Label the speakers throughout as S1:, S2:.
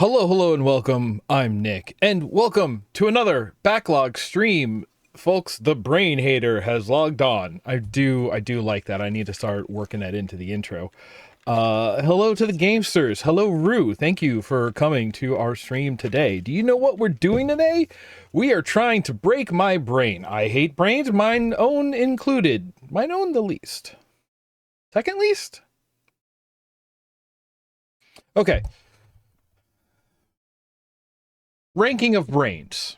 S1: Hello, and welcome. I'm Nick, and welcome to another Backlog stream. Folks, the brain hater has logged on. I do like that. I need to start working that into the intro. Hello to the Gamesters. Hello, Rue. Thank you for coming to our stream today. Do you know what we're doing today? We are trying to break my brain. I hate brains, mine own included. Mine own the least. Second least? Okay. Ranking of brains.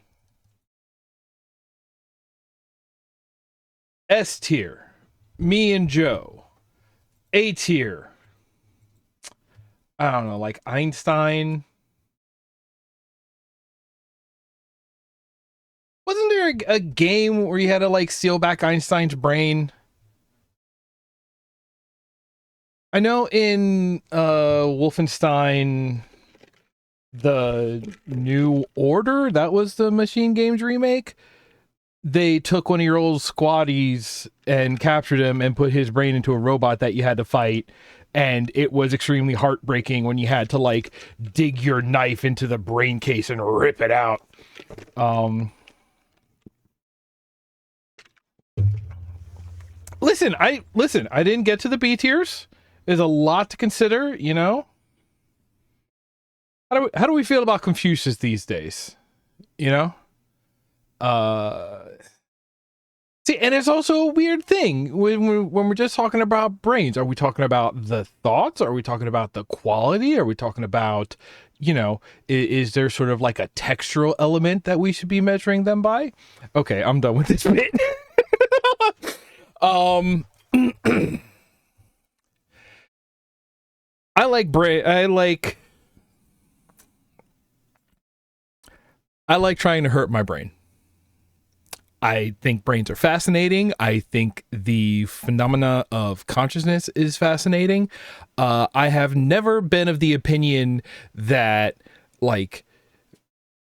S1: S tier, me and Joe. A tier, I don't know, like Einstein. Wasn't there a game where you had to like steal back Einstein's brain? I know in Wolfenstein the New Order, that was the Machine Games remake. They took one of your old squaddies and captured him and put his brain into a robot that you had to fight. And it was extremely heartbreaking when you had to like dig your knife into the brain case and rip it out. Listen, I didn't get to the B tiers. There's a lot to consider, you know. How do we feel about Confucius these days? You know? See, and it's also a weird thing when we're just talking about brains. Are we talking about the thoughts? Are we talking about the quality? Are we talking about, you know, is there sort of like a textural element that we should be measuring them by? Okay, I'm done with this bit. I like brain. I like trying to hurt my brain. I think brains are fascinating. I think the phenomena of consciousness is fascinating. I have never been of the opinion that, like,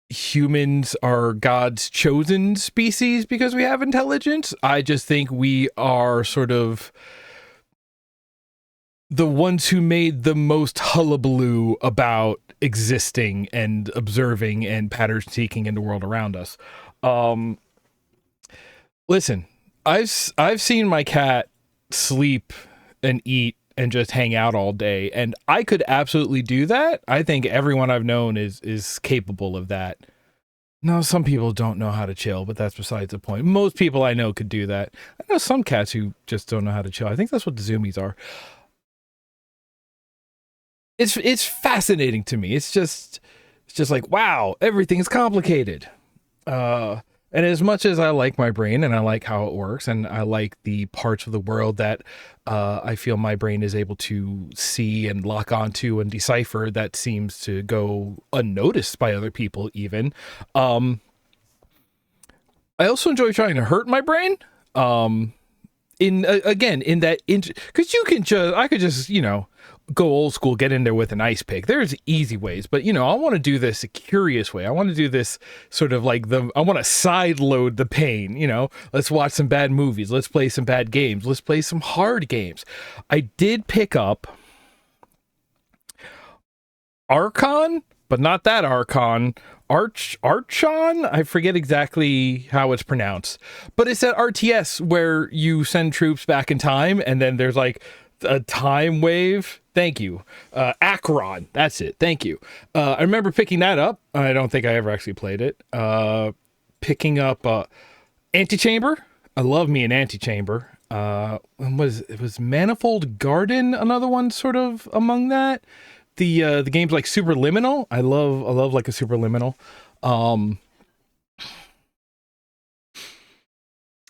S1: humans are God's chosen species because we have intelligence. I just think we are sort of the ones who made the most hullabaloo about existing and observing and pattern seeking in the world around us. Listen, I've seen my cat sleep and eat and just hang out all day, and I could absolutely do that. I think everyone I've known is capable of that. No, some people don't know how to chill, but that's besides the point. Most people I know could do that. I know some cats who just don't know how to chill. I think that's what the zoomies are. It's fascinating to me. It's just like, wow, everything's complicated. And as much as I like my brain and I like how it works and I like the parts of the world that I feel my brain is able to see and lock onto and decipher that seems to go unnoticed by other people even. I also enjoy trying to hurt my brain. In that, because I could just, you know, go old school, get in there with an ice pick. There's easy ways, but you know, I want to do this a curious way. I want to do this sort of like I want to side load the pain, you know. Let's watch some bad movies. Let's play some bad games. Let's play some hard games. I did pick up Archon, but not that Archon. Archon? I forget exactly how it's pronounced. But it's that RTS where you send troops back in time and then there's like a time wave. Thank you. Akron. That's it. Thank you. I remember picking that up. I don't think I ever actually played it. Picking up Antichamber. I love me an Antichamber. It was Manifold Garden, another one sort of among that. The games like Superliminal. I love like a Superliminal.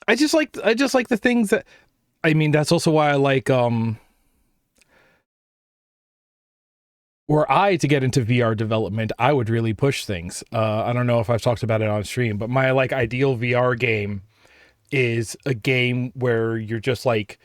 S1: I just like the things that, I mean, that's also why I like were I to get into VR development, I would really push things. I don't know if I've talked about it on stream, but my like ideal VR game is a game where you're just like,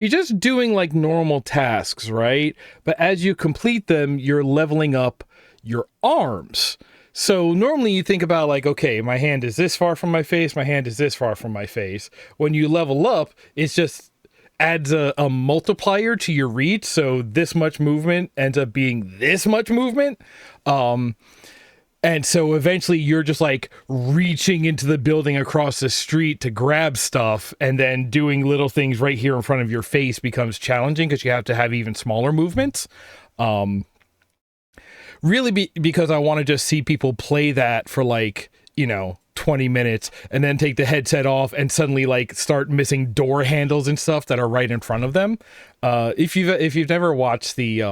S1: you're just doing like normal tasks, right? But as you complete them, you're leveling up your arms. So normally you think about like, okay, my hand is this far from my face, my hand is this far from my face. When you level up, it's just adds a multiplier to your reach. So this much movement ends up being this much movement. And so eventually you're just like reaching into the building across the street to grab stuff, and then doing little things right here in front of your face becomes challenging because you have to have even smaller movements. Really because I want to just see people play that for like, 20 minutes and then take the headset off and suddenly like start missing door handles and stuff that are right in front of them. If you've never watched the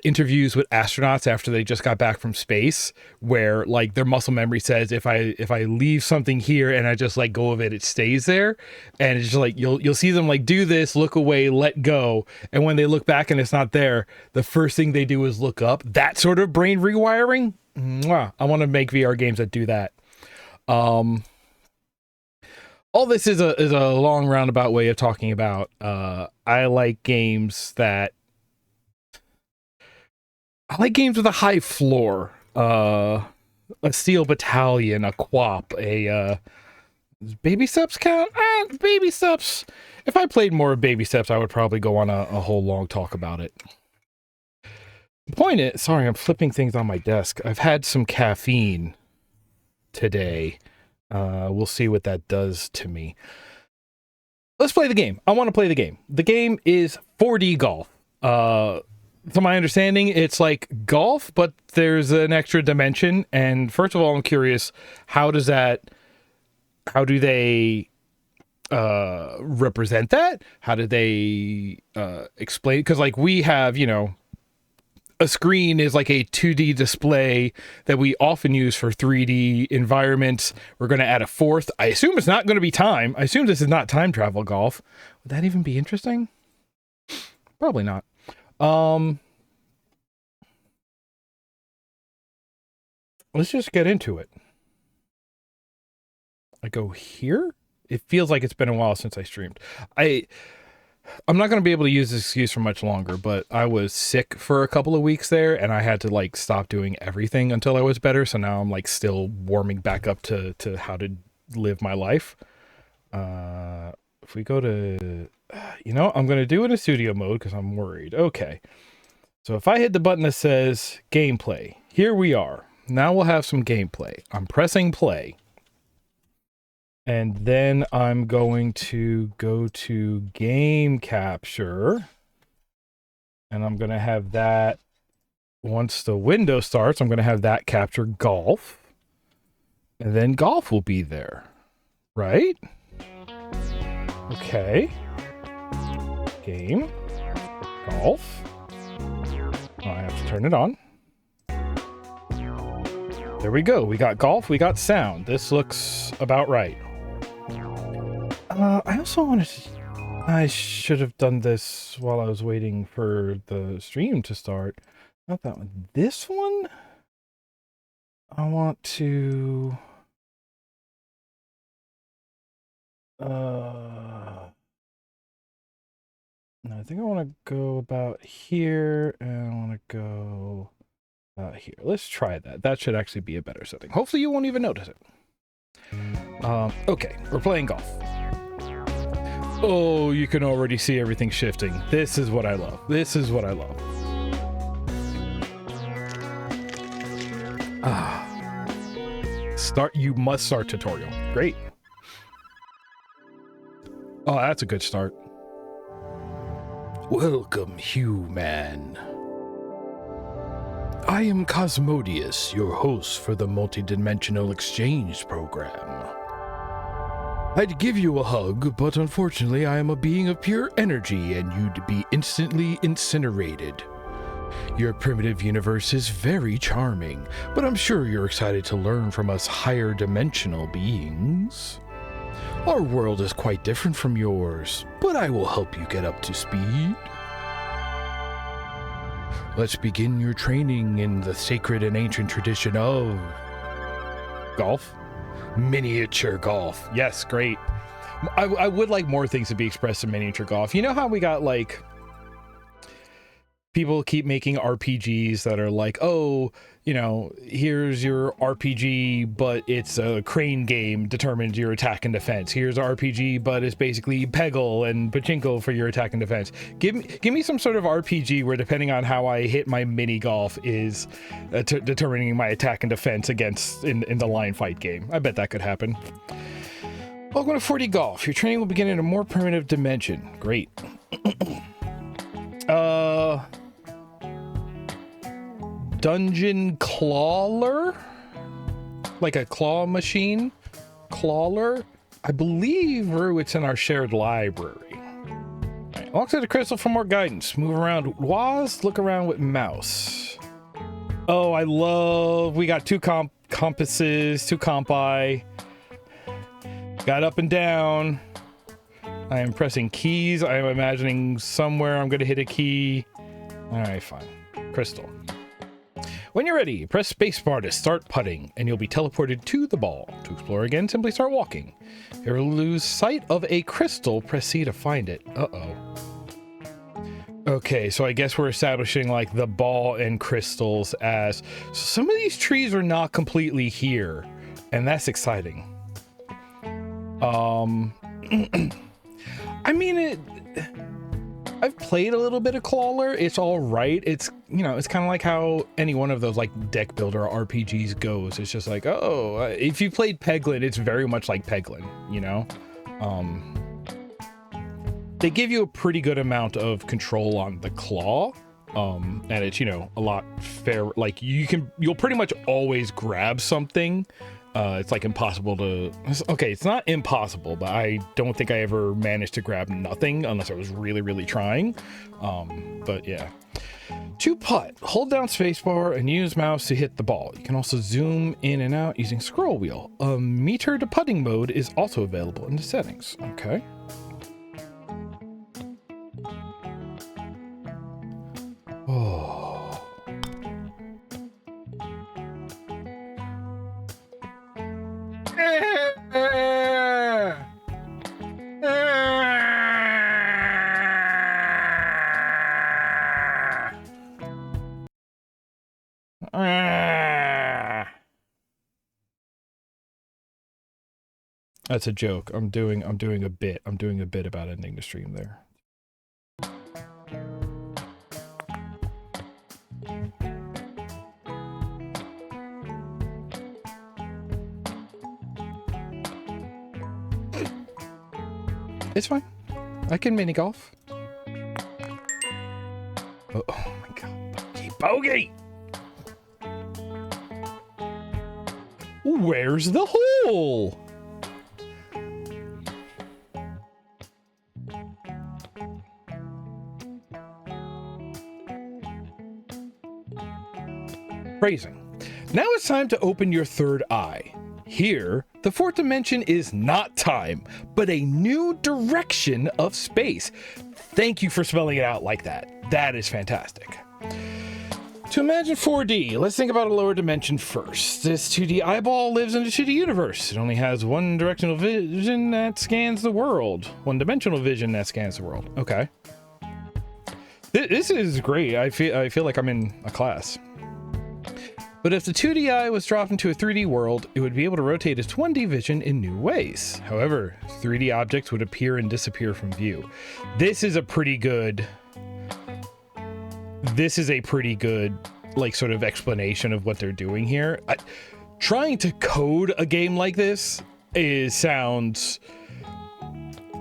S1: interviews with astronauts after they just got back from space, where like their muscle memory says if I leave something here and I just let go of it, it stays there. And it's just like you'll see them like do this, look away, let go, and when they look back and it's not there, the first thing they do is look up. That sort of brain rewiring. Mwah. I want to make VR games that do that. All this is a long roundabout way of talking about I like games with a high floor, a Steel Battalion, a QWOP, does Baby Steps count? Baby Steps. If I played more of Baby Steps, I would probably go on a whole long talk about it. The point is, sorry, I'm flipping things on my desk. I've had some caffeine today. We'll see what that does to me. Let's play the game. I want to play the game. The game is 4D golf. To my understanding, it's like golf, but there's an extra dimension. And first of all, I'm curious, how do they represent that? How do they explain? Because like we have, a screen is like a 2D display that we often use for 3D environments. We're going to add a fourth. I assume it's not going to be time. I assume this is not time travel golf. Would that even be interesting? Probably not. Let's just get into it. I go here. It feels like it's been a while since I streamed. I'm not going to be able to use this excuse for much longer, but I was sick for a couple of weeks there, and I had to like stop doing everything until I was better. So now I'm like still warming back up to how to live my life. If we go to, I'm going to do it in studio mode because I'm worried. Okay. So if I hit the button that says gameplay, here we are. Now we'll have some gameplay. I'm pressing play. And then I'm going to go to game capture. And I'm going to have that, once the window starts, I'm going to have that capture golf. And then golf will be there. Right? Okay. Game. Golf. Oh, I have to turn it on. There we go. We got golf. We got sound. This looks about right. I also wanted to... I should have done this while I was waiting for the stream to start. Not that one. This one? I want to... No, I think I want to go about here, and I want to go here. Let's try that. That should actually be a better setting. Hopefully you won't even notice it. Okay, we're playing golf. Oh, you can already see everything shifting. This is what I love. This is what I love. You must start tutorial. Great. Oh, that's a good start. Welcome, human. I am Cosmodius, your host for the multidimensional exchange program. I'd give you a hug, but unfortunately I am a being of pure energy and you'd be instantly incinerated. Your primitive universe is very charming, but I'm sure you're excited to learn from us higher dimensional beings. Our world is quite different from yours, but I will help you get up to speed. Let's begin your training in the sacred and ancient tradition of... golf? Miniature golf. Yes, great. I would like more things to be expressed in miniature golf. You know how we got, like... people keep making RPGs that are like, oh, you know, here's your RPG, but it's a crane game, determines your attack and defense. Here's RPG, but it's basically Peggle and Pachinko for your attack and defense. Give me some sort of RPG where, depending on how I hit my mini golf, is determining my attack and defense against in the line fight game. I bet that could happen. Welcome to 4D Golf. Your training will begin in a more primitive dimension. Great. Dungeon clawler, like a claw machine. Clawler, I believe, Rue, it's in our shared library. Right. Walk to the crystal for more guidance. Move around WAS, look around with mouse. Oh, I love, we got two compasses, two compi. Got up and down. I am pressing keys. I am imagining somewhere I'm going to hit a key. All right, fine. Crystal. When you're ready, press spacebar to start putting, and you'll be teleported to the ball. To explore again, simply start walking. If you ever lose sight of a crystal, press C to find it. Uh-oh. Okay, so I guess we're establishing, like, the ball and crystals as... So some of these trees are not completely here, and that's exciting. I mean, I've played a little bit of Clawler. It's all right. It's, you know, it's kind of like how any one of those like deck builder RPGs goes. It's just like, oh, if you played Peglin, it's very much like Peglin, you know? They give you a pretty good amount of control on the claw. And it's, you know, a lot fair. Like you'll pretty much always grab something. It's like impossible to, okay, it's not impossible, but I don't think I ever managed to grab nothing unless I was really, really trying. But yeah. To putt, hold down spacebar and use mouse to hit the ball. You can also zoom in and out using scroll wheel. A meter to putting mode is also available in the settings. Okay. Oh. That's a joke. I'm doing a bit about ending the stream there. It's fine. I can mini golf. Oh my god. Bogey! Where's the hole? Phrasing. Now it's time to open your third eye. Here, the fourth dimension is not time, but a new direction of space. Thank you for spelling it out like that. That is fantastic. To imagine 4D, let's think about a lower dimension first. This 2D eyeball lives in a 2D universe. It only has one directional vision that scans the world. One dimensional vision that scans the world. Okay. This is great. I feel like I'm in a class. But if the 2D eye was dropped into a 3D world, it would be able to rotate its 1D vision in new ways. However, 3D objects would appear and disappear from view. This is a pretty good, like, sort of explanation of what they're doing here. Trying to code a game like this sounds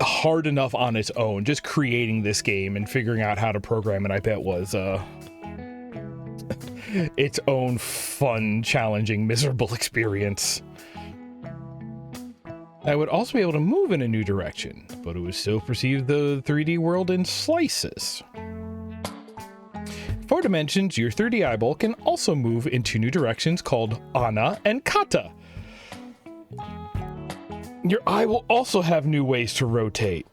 S1: hard enough on its own. Just creating this game and figuring out how to program it, I bet, was its own fun, challenging, miserable experience. I would also be able to move in a new direction, but it would still perceive the 3D world in slices. 4 dimensions, your 3D eyeball can also move in 2 new directions called Ana and Kata. Your eye will also have new ways to rotate.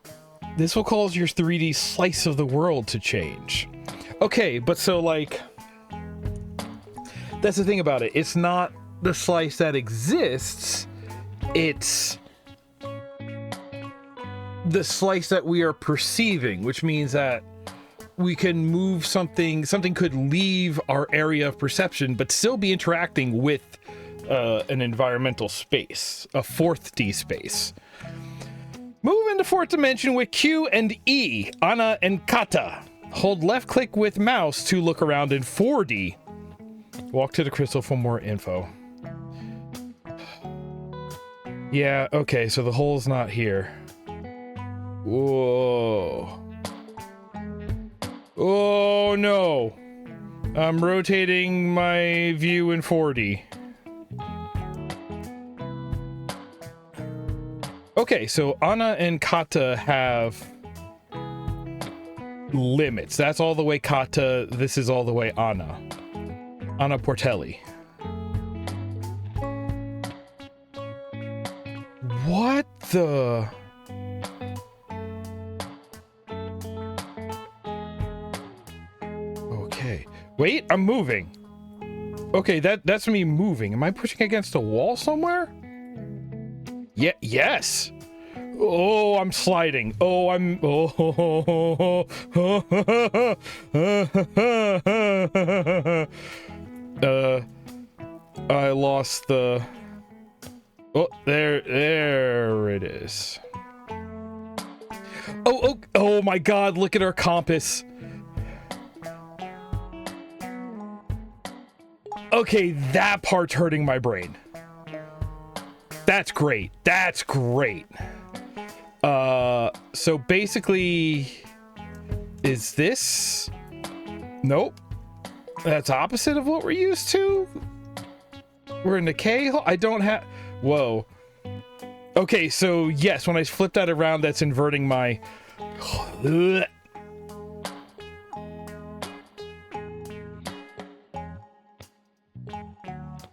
S1: This will cause your 3D slice of the world to change. Okay, but so, like, that's the thing about it. It's not the slice that exists. It's the slice that we are perceiving, which means that we can move something could leave our area of perception but still be interacting with an environmental space, a 4D space. Move into 4th dimension with Q and E, Ana and Kata. Hold left click with mouse to look around in 4D. Walk to the crystal for more info. Yeah, okay, so the hole's not here. Whoa. Oh no. I'm rotating my view in 4D. Okay, so Ana and Kata have limits. That's all the way Kata, this is all the way Ana. Ana Portelli. What the... Okay. Wait, I'm moving. Okay, that's me moving. Am I pushing against a wall somewhere? Yeah, yes. Oh, I'm sliding. Oh, I'm... Oh. I lost the... Oh, there it is. Oh my God, look at our compass. Okay, that part's hurting my brain. That's great. That's great. So basically, is this? Nope. That's opposite of what we're used to. We're in the K hole. I don't have... Whoa. Okay, so yes, when I flip that around, that's inverting my...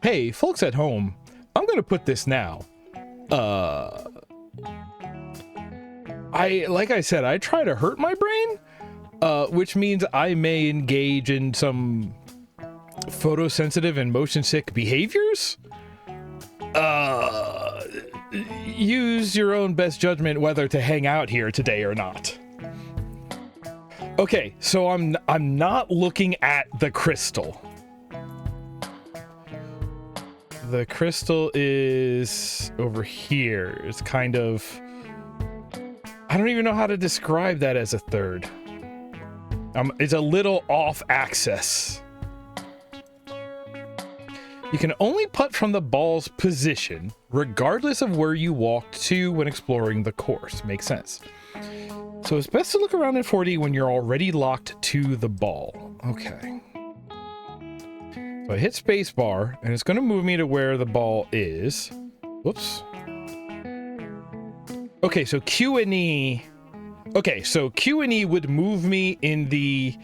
S1: Hey, folks at home, I'm gonna put this now. Like I said, I try to hurt my brain, which means I may engage in some photosensitive and motion sick behaviors. Use your own best judgment whether to hang out here today or not. Okay, so I'm not looking at the crystal. The crystal is over here. It's kind of... I don't even know how to describe that as a third. It's a little off axis. You can only putt from the ball's position, regardless of where you walked to when exploring the course. Makes sense. So it's best to look around in 4D when you're already locked to the ball. Okay. So I hit spacebar, and it's going to move me to where the ball is. Whoops. Okay, so Q and E... Okay, so Q and E would move me in the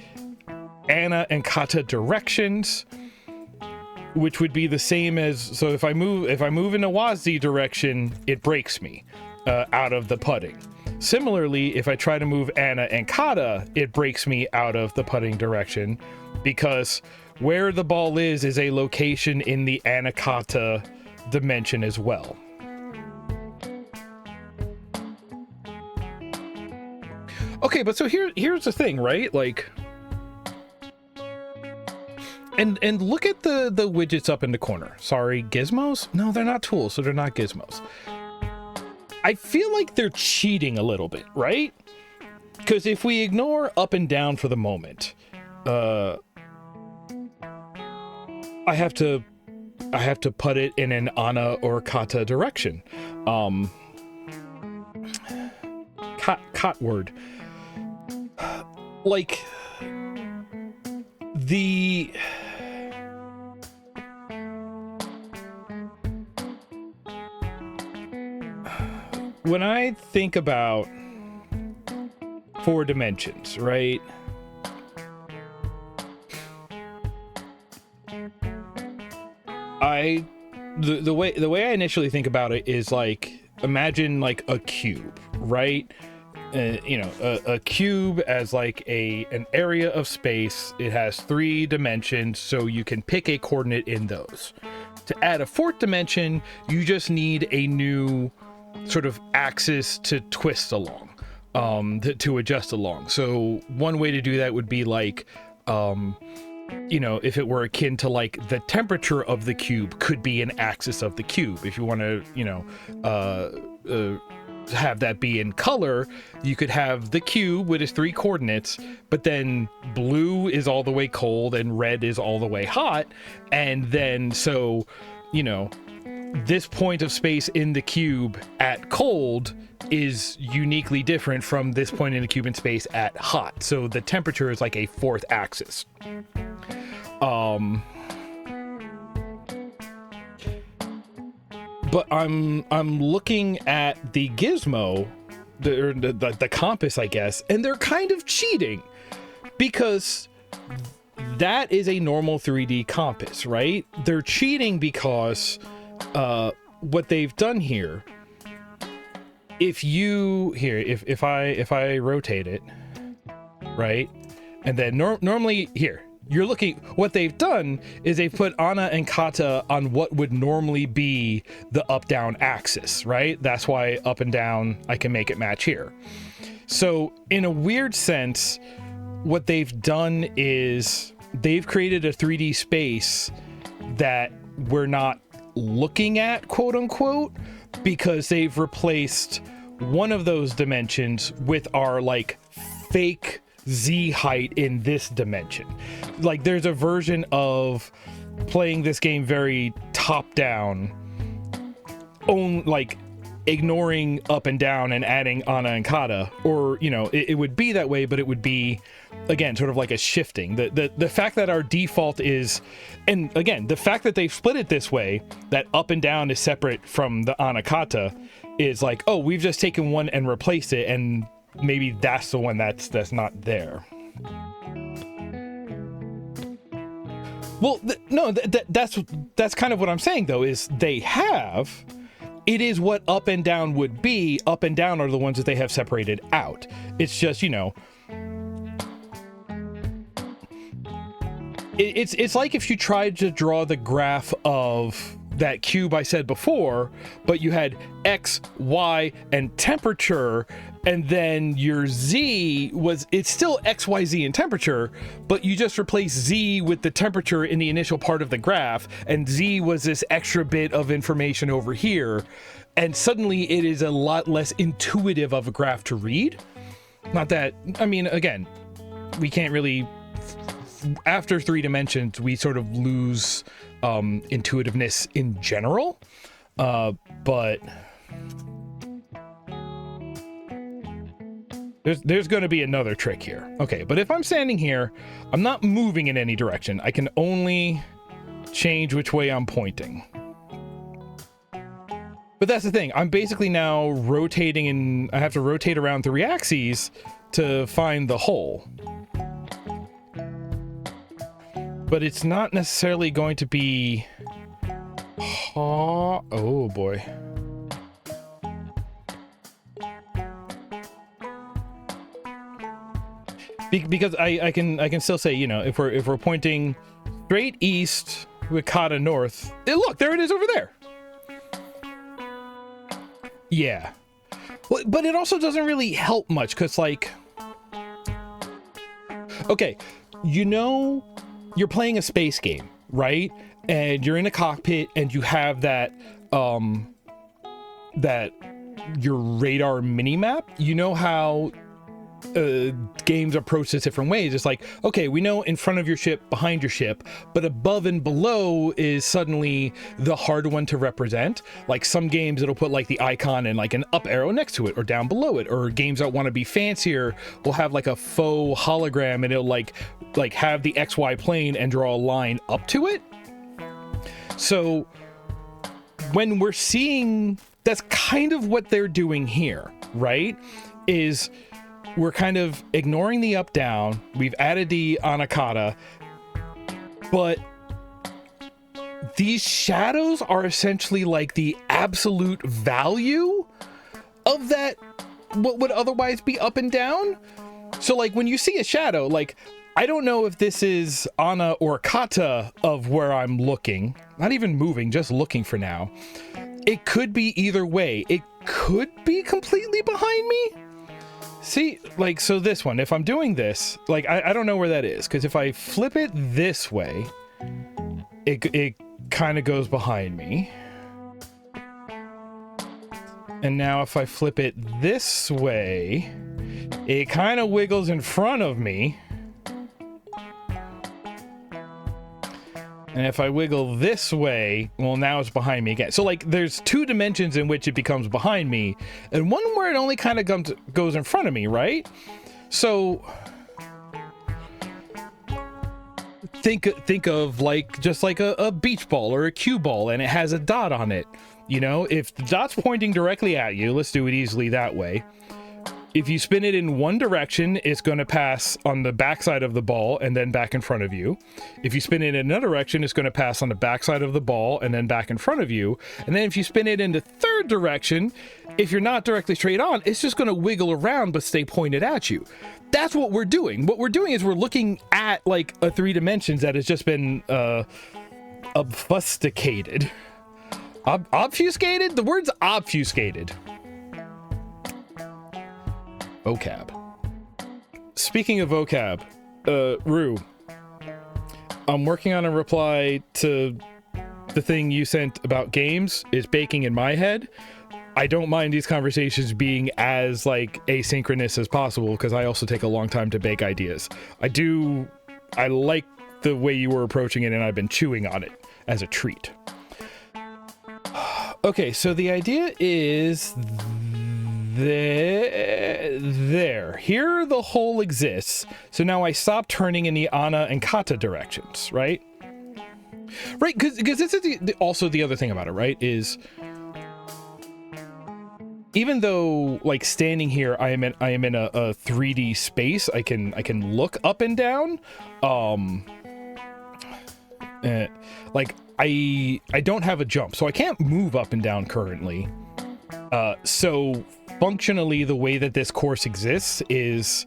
S1: Ana and Kata directions, which would be the same as... So if I move in a WASD direction, it breaks me out of the putting. Similarly, if I try to move Ana and Kata, it breaks me out of the putting direction, because where the ball is a location in the Ana Kata dimension as well. Okay, but so here's the thing, right? Like, and look at the widgets up in the corner. Sorry, gizmos? No, they're not tools, so they're not gizmos. I feel like they're cheating a little bit, right? Because if we ignore up and down for the moment, I have to put it in an Ana or Kata direction. Cat word. Like the... When I think about 4 dimensions, right? The way I initially think about it is like, imagine like a cube, right? You know, a cube as like an area of space. It has 3 dimensions, so you can pick a coordinate in those. To add a 4th dimension, you just need a new sort of axis to twist along. to adjust along. So one way to do that would be like, you know, if it were akin to like the temperature of the cube could be an axis of the cube. If you want to, you know, have that be in color, you could have the cube with its 3 coordinates, but then blue is all the way cold and red is all the way hot. And then, so, you know, this point of space in the cube at cold is uniquely different from this point in the cube in space at hot. So the temperature is like a 4th axis. But I'm looking at the gizmo, the compass, I guess, and they're kind of cheating, because that is a normal 3D compass, right? They're cheating because what they've done here, if I rotate it, right, and then normally here, you're looking, what they've done is they've put Ana and Kata on what would normally be the up-down axis, right? That's why up and down, I can make it match here. So in a weird sense, what they've done is they've created a 3D space that we're not looking at, quote unquote, because they've replaced one of those dimensions with our like fake Z height in this dimension. Like there's a version of playing this game very top down, like ignoring up and down and adding Ana and Kata, or, you know, it would be that way, but it would be, again, sort of like a shifting. The fact that our default is, and again, the fact that they've split it this way, that up and down is separate from the Ana Kata, is like, oh, we've just taken one and replaced it, and maybe that's the one that's not there. Well, that's kind of what I'm saying, though, is they have, it is what up and down would be. Up and down are the ones that they have separated out. It's just, you know, it's like if you tried to draw the graph of that cube I said before, but you had X, Y, and temperature, and then your Z was, it's still X, Y, Z and temperature, but you just replaced Z with the temperature in the initial part of the graph, and Z was this extra bit of information over here, and suddenly it is a lot less intuitive of a graph to read. Not that, I mean, again, we can't really, after 3 dimensions, we sort of lose intuitiveness in general, but there's going to be another trick here. Okay, but if I'm standing here, I'm not moving in any direction. I can only change which way I'm pointing. But that's the thing. I'm basically now rotating, and I have to rotate around 3 axes to find the hole. But it's not necessarily going to be... Oh boy. Because I can still say, you know, if we're pointing straight east with Kata north, look, there it is over there. Yeah. But it also doesn't really help much, because, like, okay, you know, you're playing a space game, right? And you're in a cockpit, and you have that your radar mini map. You know how games approach this different ways. It's like, okay, we know in front of your ship, behind your ship, but above and below is suddenly the hard one to represent. Like some games, it'll put like the icon and like an up arrow next to it or down below it, or games that want to be fancier will have like a faux hologram, and it'll like have the XY plane and draw a line up to it. So when we're seeing, that's kind of what they're doing here, right? Is we're kind of ignoring the up down. We've added the Anakata, but these shadows are essentially like the absolute value of that, what would otherwise be up and down. So like when you see a shadow, like, I don't know if this is Ana or Kata of where I'm looking, not even moving, just looking for now. It could be either way. It could be completely behind me. see, like, so this one, if I'm doing this, like, I don't know where that is, because if I flip it this way, it kind of goes behind me. And now if I flip it this way, it kind of wiggles in front of me. And if I wiggle this way, well, now it's behind me again. So, like, there's 2 dimensions in which it becomes behind me, and one where it only kind of goes in front of me, right? So, think of, like, just like a beach ball or a cue ball, and it has a dot on it. You know, if the dot's pointing directly at you, let's do it easily that way. If you spin it in one direction, it's going to pass on the backside of the ball and then back in front of you. If you spin it in another direction, it's going to pass on the backside of the ball and then back in front of you. And then if you spin it in the third direction, if you're not directly straight on, it's just going to wiggle around but stay pointed at you. That's what we're doing. What we're doing is we're looking at, like, a 3 dimensions that has just been obfuscated. Obfuscated? The word's obfuscated. Vocab. Speaking of vocab, Rue, I'm working on a reply to the thing you sent about games. Is baking in my head. I don't mind these conversations being as, like, asynchronous as possible, because I also take a long time to bake ideas. I like the way you were approaching it, and I've been chewing on it as a treat. Okay, so the idea is there. Here the hole exists. So now I stop turning in the ana and kata directions, right? Right, because this is also the other thing about it, right? Is even though, like, standing here, I am in a 3D space. I can look up and down. Like, I don't have a jump, so I can't move up and down currently. So functionally, the way that this course exists is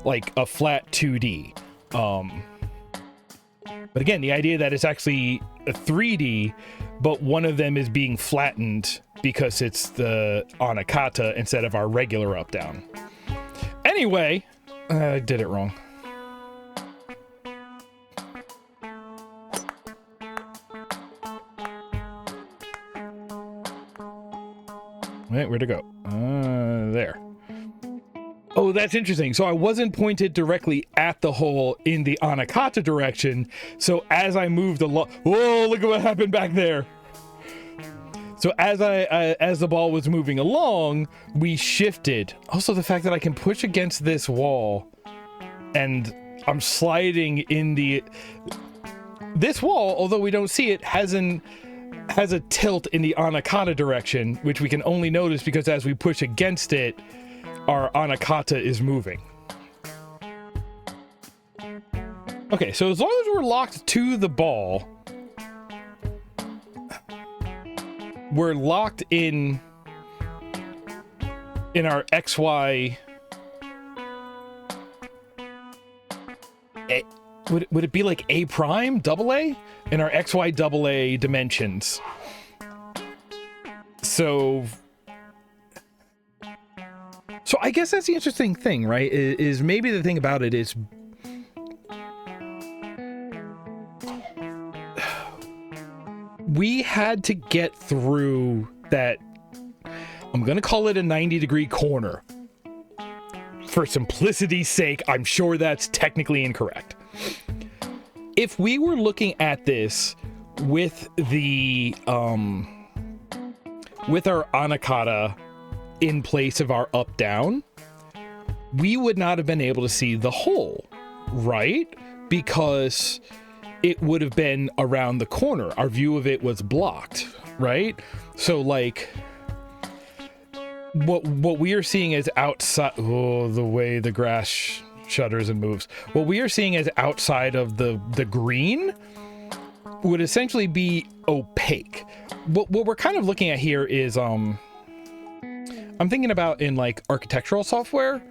S1: like a flat 2D. But again, the idea that it's actually a 3D, but one of them is being flattened because it's the anakata instead of our regular up down. Anyway, I did it wrong. Wait, where'd it go? There. Oh, that's interesting. So I wasn't pointed directly at the hole in the anakata direction. So as I moved along, whoa, look at what happened back there. So as as the ball was moving along, we shifted. Also, the fact that I can push against this wall and I'm sliding in this wall, although we don't see it, has a tilt in the anakata direction, which we can only notice because as we push against it, our anakata is moving. Okay, so as long as we're locked to the ball, we're locked in our XY. Would it be like A prime, double A? In our XY double A dimensions. So I guess that's the interesting thing, right? Is maybe the thing about it is we had to get through that, I'm gonna call it a 90-degree corner. For simplicity's sake, I'm sure that's technically incorrect. If we were looking at this with the with our anakata in place of our up down, we would not have been able to see the hole, right? Because it would have been around the corner. Our view of it was blocked, right? So, like, what we are seeing is outside. Oh, the way the grass shudders and moves. What we are seeing as outside of the green would essentially be opaque. What we're kind of looking at here is I'm thinking about in, like, architectural software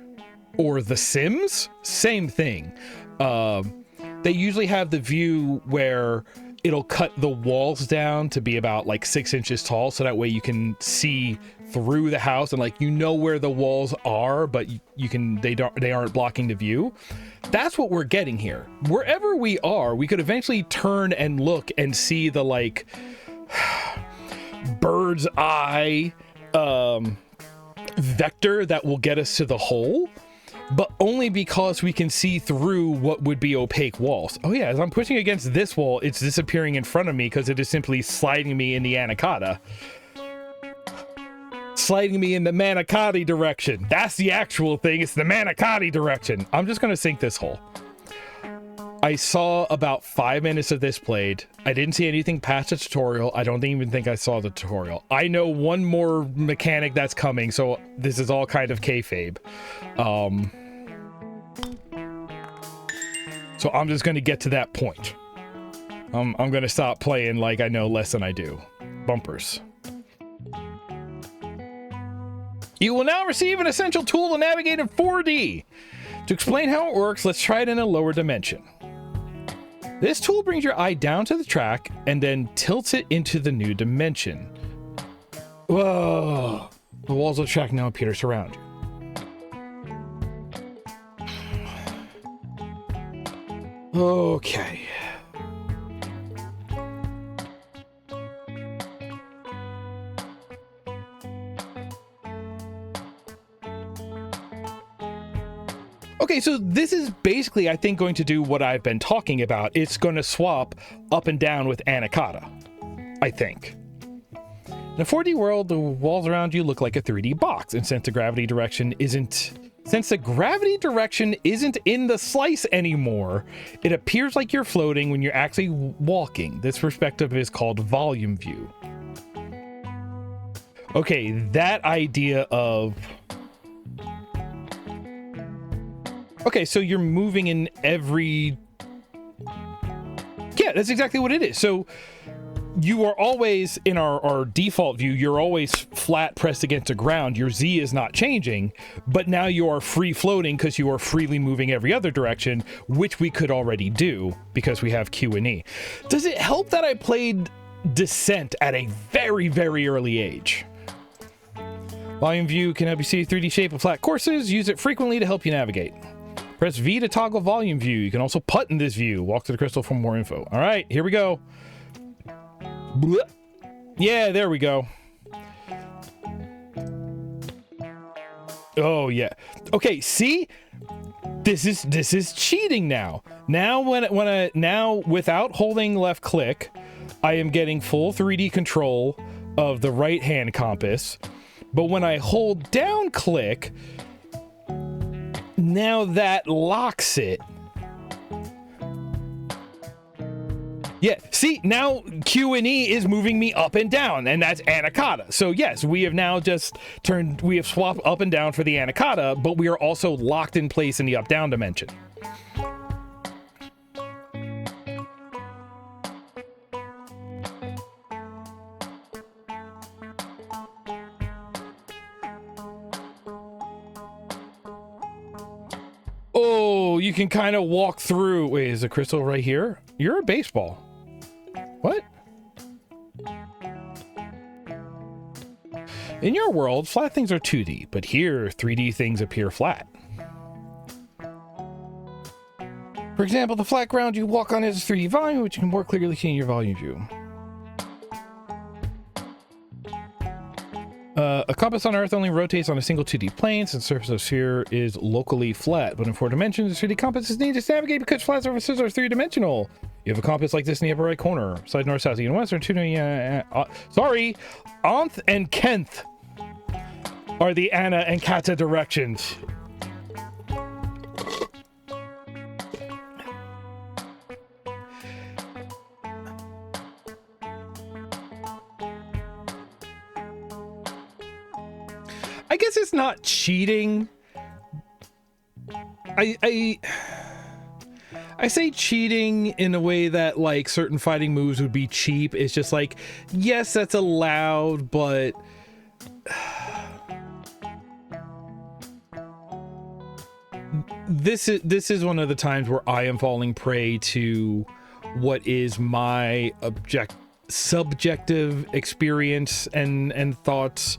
S1: or The Sims, same thing. They usually have the view where it'll cut the walls down to be about like 6 inches tall, so that way you can see through the house and like, you know where the walls are, but they aren't blocking the view. That's what we're getting here. Wherever we are, we could eventually turn and look and see the like bird's eye vector that will get us to the hole, but only because we can see through what would be opaque walls. Oh yeah, as I'm pushing against this wall, it's disappearing in front of me because it is simply sliding me in the anaconda. Sliding me in the manicotti direction. That's the actual thing. It's the manicotti direction. I'm just going to sink this hole. I saw about 5 minutes of this played. I didn't see anything past the tutorial. I don't even think I saw the tutorial. I know one more mechanic that's coming, so this is all kind of kayfabe. So I'm just going to get to that point. I'm going to stop playing like I know less than I do. Bumpers. You will now receive an essential tool to navigate in 4D. To explain how it works, let's try it in a lower dimension. This tool brings your eye down to the track and then tilts it into the new dimension. Whoa! The walls of the track now appear to surround you. Okay. Okay, so this is basically, I think, going to do what I've been talking about. It's going to swap up and down with anaconda, I think. In a 4D world, the walls around you look like a 3D box, and since the gravity direction isn't in the slice anymore, it appears like you're floating when you're actually walking. This perspective is called volume view. Okay, that idea of... Okay, so you're moving in every... Yeah, that's exactly what it is. So you are always, in our default view, you're always flat pressed against the ground. Your Z is not changing, but now you are free floating because you are freely moving every other direction, which we could already do because we have Q and E. Does it help that I played Descent at a very, very early age? Volume view can help you see 3D shape of flat courses. Use it frequently to help you navigate. Press V to toggle volume view. You can also putt in this view. Walk to the crystal for more info. All right, here we go. Blah. Yeah, there we go. Oh yeah. Okay, see? This is cheating now. Now now without holding left click, I am getting full 3D control of the right hand compass. But when I hold down click, now that locks it. Yeah, see, now Q and E is moving me up and down, and that's anaconda. So yes, we have now we have swapped up and down for the anaconda, but we are also locked in place in the up-down dimension. Oh, you can kind of walk through. Wait, is a crystal right here? You're a baseball. What? In your world, flat things are 2D, but here, 3D things appear flat. For example, the flat ground you walk on is a 3D volume, which you can more clearly see in your volume view. A compass on Earth only rotates on a single 2D plane, since the surface of the sphere is locally flat. But in 4 dimensions, the 3D compass is needed to navigate because flat surfaces are 3-dimensional. You have a compass like this in the upper right corner. Side north, south, east, and west are 2 sorry, Onth and Kenth are the Anna and Kata directions. I guess it's not cheating. I say cheating in a way that like certain fighting moves would be cheap. It's just like, yes, that's allowed, but this is one of the times where I am falling prey to what is my subjective experience and thoughts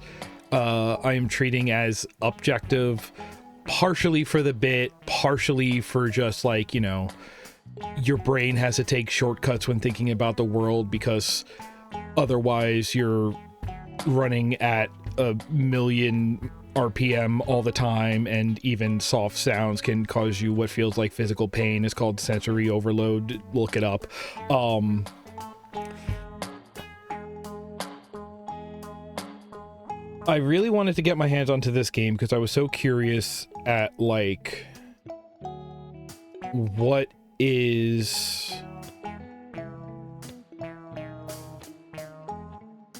S1: I am treating as objective, partially for the bit, partially for just like, you know, your brain has to take shortcuts when thinking about the world because otherwise you're running at a million RPM all the time, and even soft sounds can cause you what feels like physical pain. It's called sensory overload. Look it up. I really wanted to get my hands onto this game because I was so curious at like what is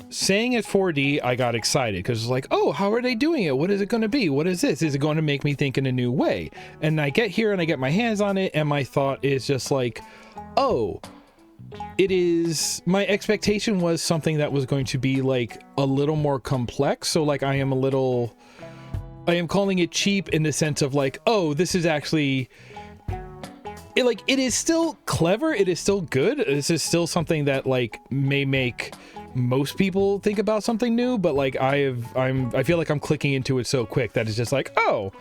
S1: saying it's 4D. I got excited because it's like, oh, how are they doing it? What is it going to be? What is this? Is it going to make me think in a new way? And I get here and I get my hands on it, and my thought is just like, oh, it is, my expectation was something that was going to be like a little more complex. So like I am calling it cheap in the sense of like, oh, this is actually it is still clever, it is still good, this is still something that like may make most people think about something new, but like I feel like I'm clicking into it so quick that it's just like, oh,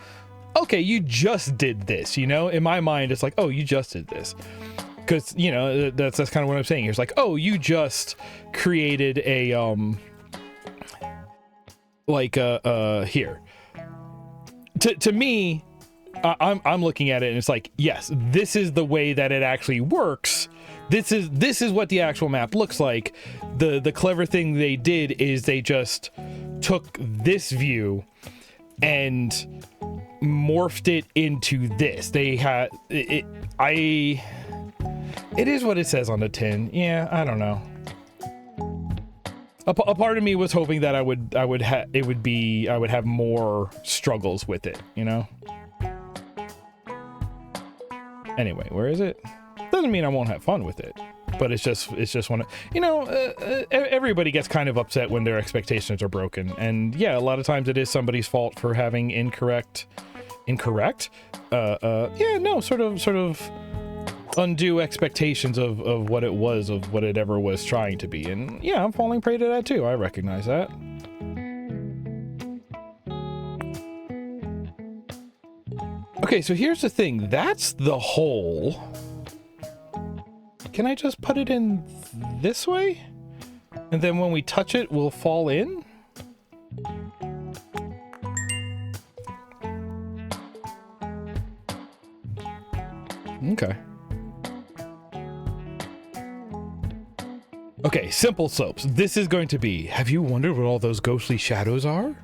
S1: okay, you just did this, you know? In my mind it's like, oh, you just did this. Because, you know, that's kind of what I'm saying. It's like, oh, you just created a here. To me, I'm looking at it and it's like, yes, this is the way that it actually works. This is what the actual map looks like. The clever thing they did is they just took this view and morphed it into this. They had it. It is what it says on the tin. Yeah, I don't know. A part of me was hoping that I would have more struggles with it, you know? Anyway, where is it? Doesn't mean I won't have fun with it, but it's just one of, you know, everybody gets kind of upset when their expectations are broken. And yeah, a lot of times it is somebody's fault for having incorrect? Yeah, no, sort of undue expectations of what it was, of what it ever was trying to be. And yeah, I'm falling prey to that too. I recognize that. Okay, so here's the thing. That's the hole. Can I just put it in this way? And then when we touch it, we'll fall in? Okay. Okay, simple slopes. This is going to be, have you wondered what all those ghostly shadows are?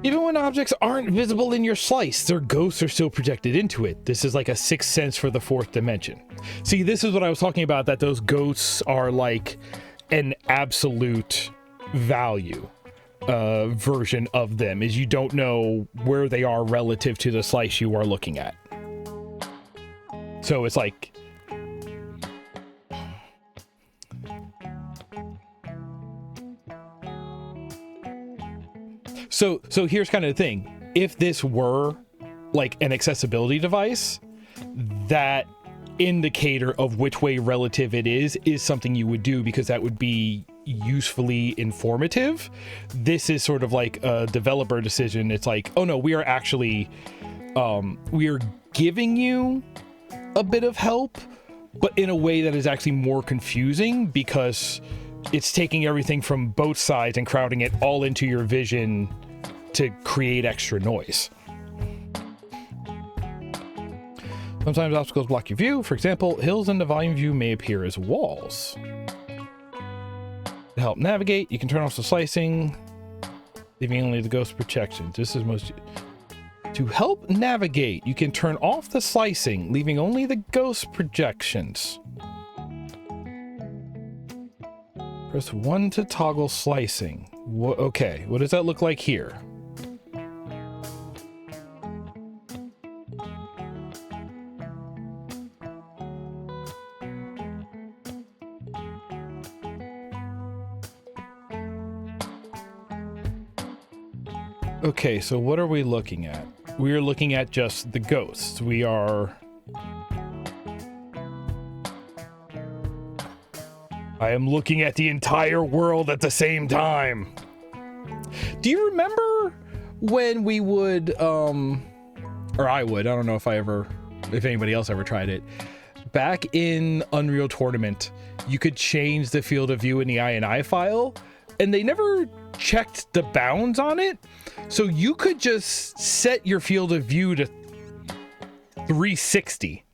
S1: Even when objects aren't visible in your slice, their ghosts are still projected into it. This is like a sixth sense for the fourth dimension. See, this is what I was talking about, that those ghosts are like an absolute value version of them, is you don't know where they are relative to the slice you are looking at. So it's like, so here's kind of the thing. If this were like an accessibility device, that indicator of which way relative it is something you would do, because that would be usefully informative. This is sort of like a developer decision. It's like, oh no, we are actually we are giving you a bit of help, but in a way that is actually more confusing, because it's taking everything from both sides and crowding it all into your vision to create extra noise. Sometimes obstacles block your view. For example, hills in the volume view may appear as walls. To help navigate, you can turn off the slicing, leaving only the ghost projections. This is most... To help navigate, you can turn off the slicing, leaving only the ghost projections. Press 1 to toggle slicing. Okay, what does that look like here? Okay, so what are we looking at? We are looking at just the ghosts. We are... I am looking at the entire world at the same time. Do you remember when we would, or I would, I don't know if anybody else ever tried it. Back in Unreal Tournament, you could change the field of view in the INI file, and they never checked the bounds on it. So you could just set your field of view to 360,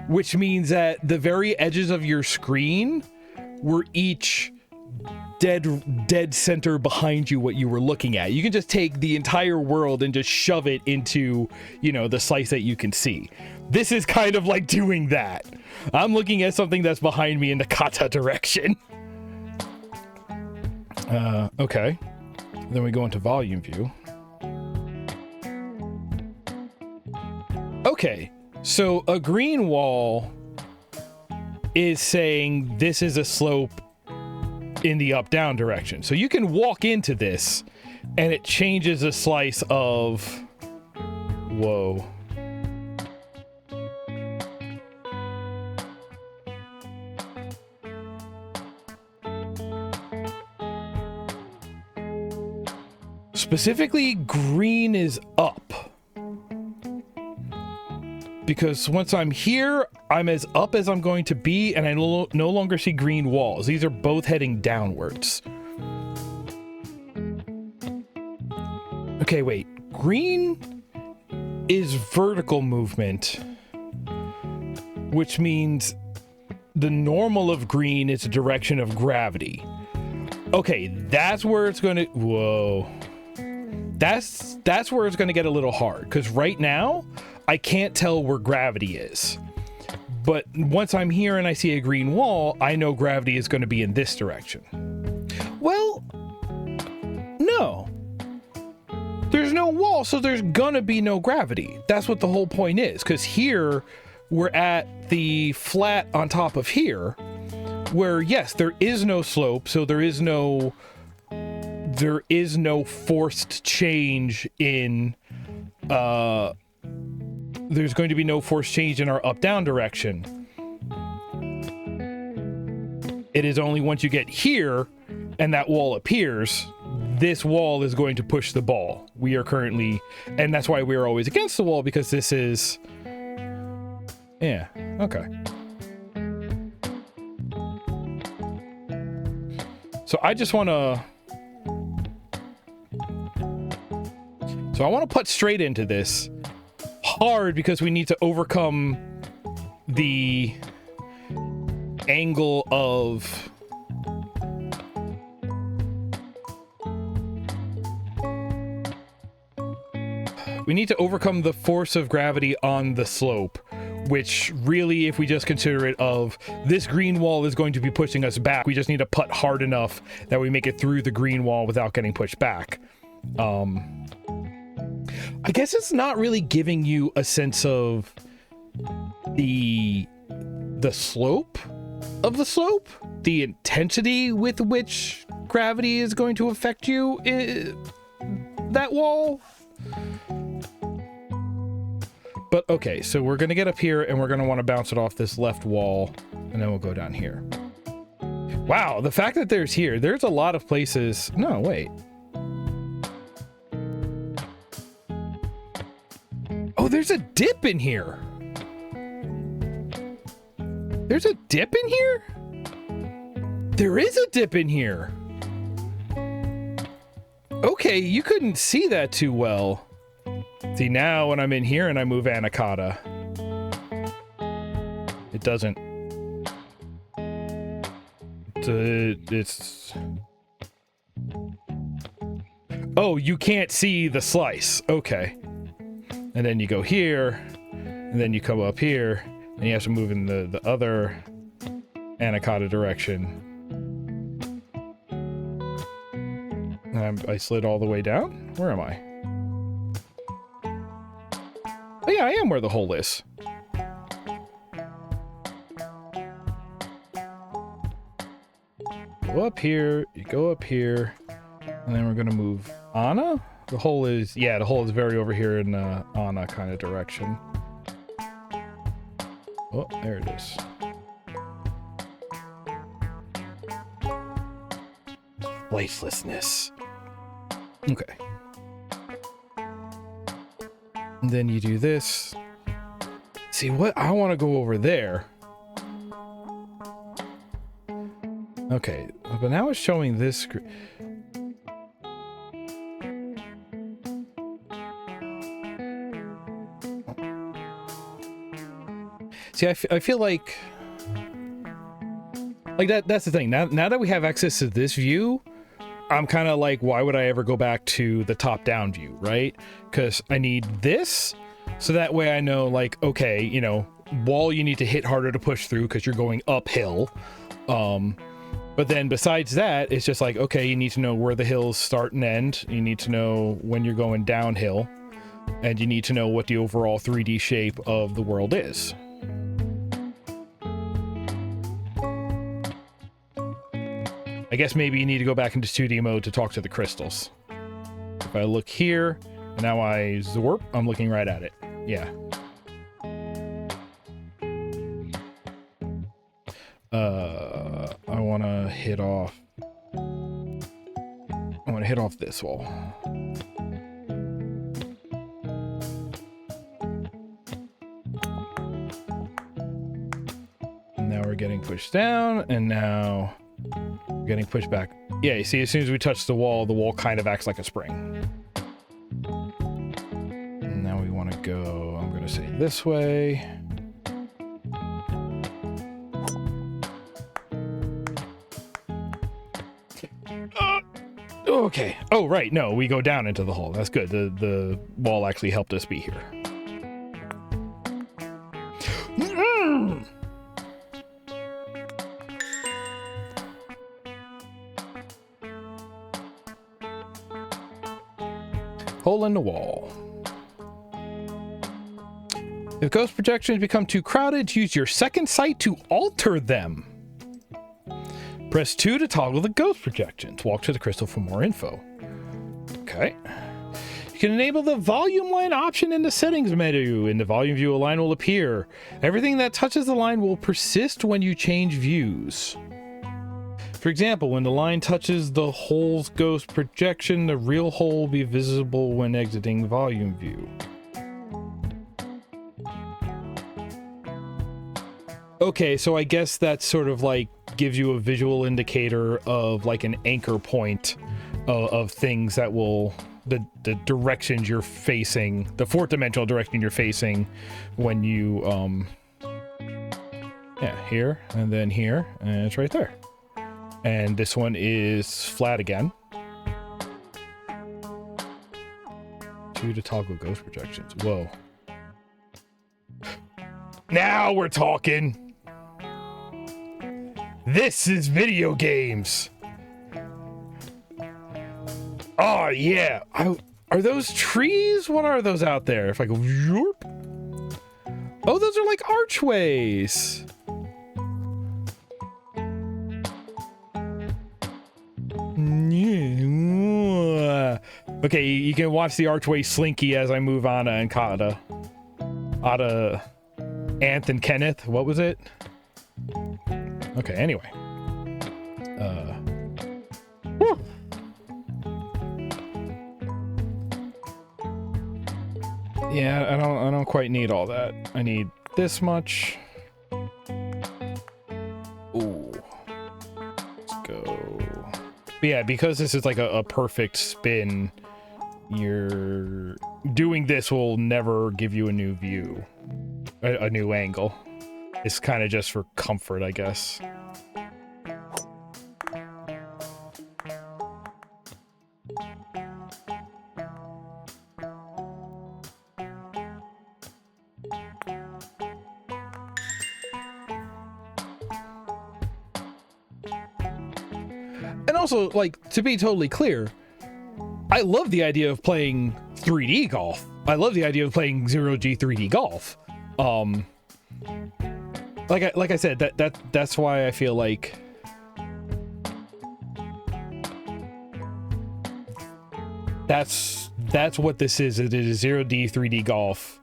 S1: which means that the very edges of your screen were each dead center behind you, what you were looking at. You can just take the entire world and just shove it into, you know, the slice that you can see. This is kind of like doing that. I'm looking at something that's behind me in the kata direction. Okay. Then we go into volume view. Okay, so a green wall is saying this is a slope in the up-down direction. So you can walk into this and it changes a slice of... Whoa. Specifically, green is up. Because once I'm here, I'm as up as I'm going to be, and I no longer see green walls. These are both heading downwards. Okay, wait. Green is vertical movement, which means the normal of green is the direction of gravity. Okay, that's where it's going to... Whoa. That's where it's going to get a little hard, because right now... I can't tell where gravity is, but once I'm here and I see a green wall, I know gravity is going to be in this direction. Well, no. There's no wall, so there's gonna be no gravity. That's what the whole point is, because here we're at the flat on top of here, where yes, there is no slope, so there is no forced change in there's going to be no force change in our up-down direction. It is only once you get here and that wall appears, this wall is going to push the ball. We are currently, and that's why we're always against the wall, because this is, yeah, okay. So I just want to, I want to put straight into this. Hard because we need to overcome the angle of the force of gravity on the slope, which really, if we just consider it of this green wall is going to be pushing us back, we just need to putt hard enough that we make it through the green wall without getting pushed back. I guess it's not really giving you a sense of the slope of the slope, the intensity with which gravity is going to affect you, that wall. But okay, so we're going to get up here and we're going to want to bounce it off this left wall, and then we'll go down here. Wow, the fact that there's a lot of places. No, wait. Oh, there's a dip in here. There's a dip in here? There is a dip in here. Okay, you couldn't see that too well. See, now when I'm in here and I move Anaconda, it doesn't. It's... Oh, you can't see the slice. Okay. And then you go here, and then you come up here, and you have to move in the other Anaconda direction. And I slid all the way down? Where am I? Oh yeah, I am where the hole is. Go up here, you go up here, and then we're gonna move Anna? The hole is, yeah, the hole is very over here in the Anna kind of direction. Oh, there it is. Lifelessness. Okay. And then you do this. See what? I want to go over there. Okay, but now it's showing this screen. See, I feel like that's the thing. Now that we have access to this view, I'm kind of like, why would I ever go back to the top-down view, right? Because I need this, so that way I know, like, okay, you know, wall you need to hit harder to push through because you're going uphill. But then besides that, it's just like, okay, you need to know where the hills start and end. You need to know when you're going downhill, and you need to know what the overall 3D shape of the world is. I guess maybe you need to go back into 2D mode to talk to the crystals. If I look here, and now I zorp, I'm looking right at it. Yeah. I want to hit off... I want to hit off this wall. And now we're getting pushed down, and now... getting pushed back. Yeah, you see, as soon as we touch the wall kind of acts like a spring. And now we want to go, I'm going to say this way. Okay. Oh, right. No, we go down into the hole. That's good. The wall actually helped us be here. Hole in the wall. If ghost projections become too crowded, use your second sight to alter them. Press 2 to toggle the ghost projections. Walk to the crystal for more info. Okay. You can enable the volume line option in the settings menu. In the volume view, a line will appear. Everything that touches the line will persist when you change views. For example, when the line touches the hole's ghost projection, the real hole will be visible when exiting volume view. Okay, so I guess that's sort of like gives you a visual indicator of like an anchor point of things that will, the directions you're facing, the fourth dimensional direction you're facing when you, yeah, here, and then here, and it's right there. And this one is flat again. 2 to toggle ghost projections. Whoa. Now we're talking. This is video games. Oh, yeah. Are those trees? What are those out there? If I go... Oh, those are like archways. Okay, you can watch the archway slinky as I move Anna and Kata. Ada, Anth, and Kenneth. What was it? Okay, anyway. Whew. Yeah, I don't quite need all that. I need this much. Ooh. Let's go. But yeah, because this is like a perfect spin, you're doing this will never give you a new view, a new angle. It's kind of just for comfort, I guess. And also, like, to be totally clear, I love the idea of playing 3D golf. I love the idea of playing 0G 3D golf. Like I said, that's why I feel like that's what this is. It is 0D 3D golf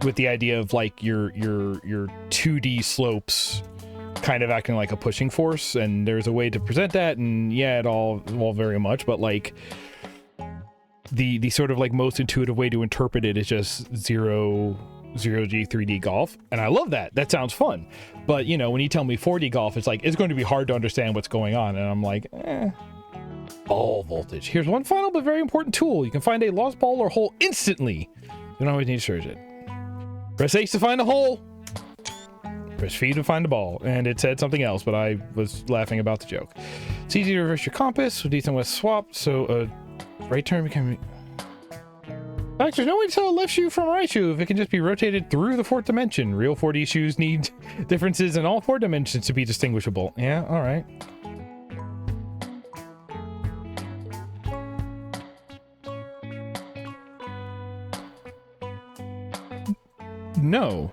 S1: with the idea of like your 2D slopes kind of acting like a pushing force, and there's a way to present that, and yeah, it all very much, but like the sort of like most intuitive way to interpret it is just zero G 3D golf, and I love that. That sounds fun. But you know, when you tell me 4D golf, it's like it's going to be hard to understand what's going on, and I'm like, ball voltage. Here's one final but very important tool. You can find a lost ball or hole instantly. You don't always need to search it. Press H to find a hole. Press V to find the ball. And it said something else, but I was laughing about the joke. It's easy to reverse your compass with east and west swap, so right turn became... In fact, there's no way to tell a left shoe from a right shoe if it can just be rotated through the fourth dimension. Real 4D shoes need differences in all four dimensions to be distinguishable. Yeah, alright. No.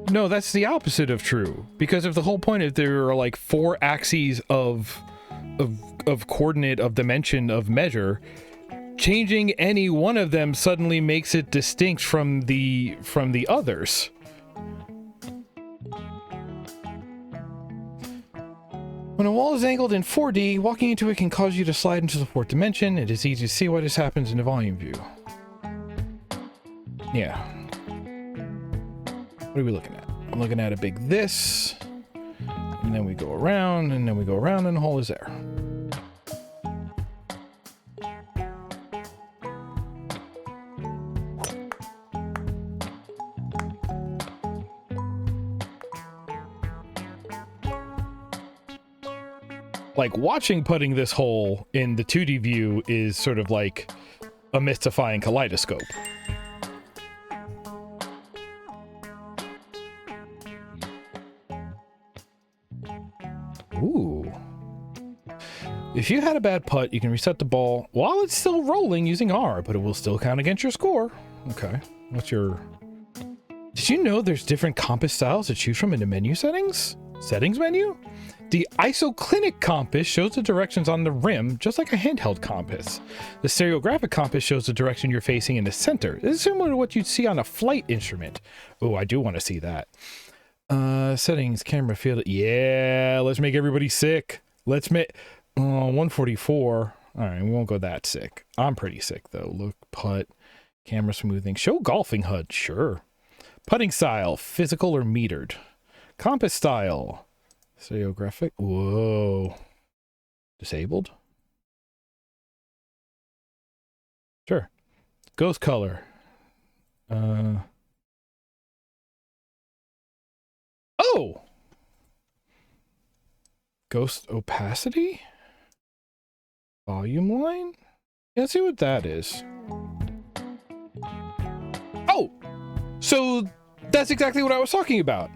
S1: No, that's the opposite of true. Because if the whole point is there are like 4 axes of coordinate, of dimension, of measure, changing any one of them suddenly makes it distinct from the others. When a wall is angled in 4D, walking into it can cause you to slide into the 4th dimension. It is easy to see why this happens in the volume view. Yeah. What are we looking at? I'm looking at a big this, and then we go around, and then we go around, and the hole is there. Like, watching putting this hole in the 2D view is sort of like a mystifying kaleidoscope. Ooh. If you had a bad putt, you can reset the ball while it's still rolling using R, but it will still count against your score. Okay. What's your... Did you know there's different compass styles to choose from in the menu settings? Settings menu? The isoclinic compass shows the directions on the rim, just like a handheld compass. The stereographic compass shows the direction you're facing in the center. This is similar to what you'd see on a flight instrument. Oh, I do want to see that. Settings, camera, field. Yeah, let's make everybody sick. Let's make 144. All right, we won't go that sick. I'm pretty sick though. Look, putt, camera smoothing. Show golfing HUD. Sure. Putting style, physical or metered. Compass style, stereographic. Whoa. Disabled. Sure. Ghost color. Oh! Ghost opacity? Volume line? Yeah, let's see what that is. Oh! So that's exactly what I was talking about.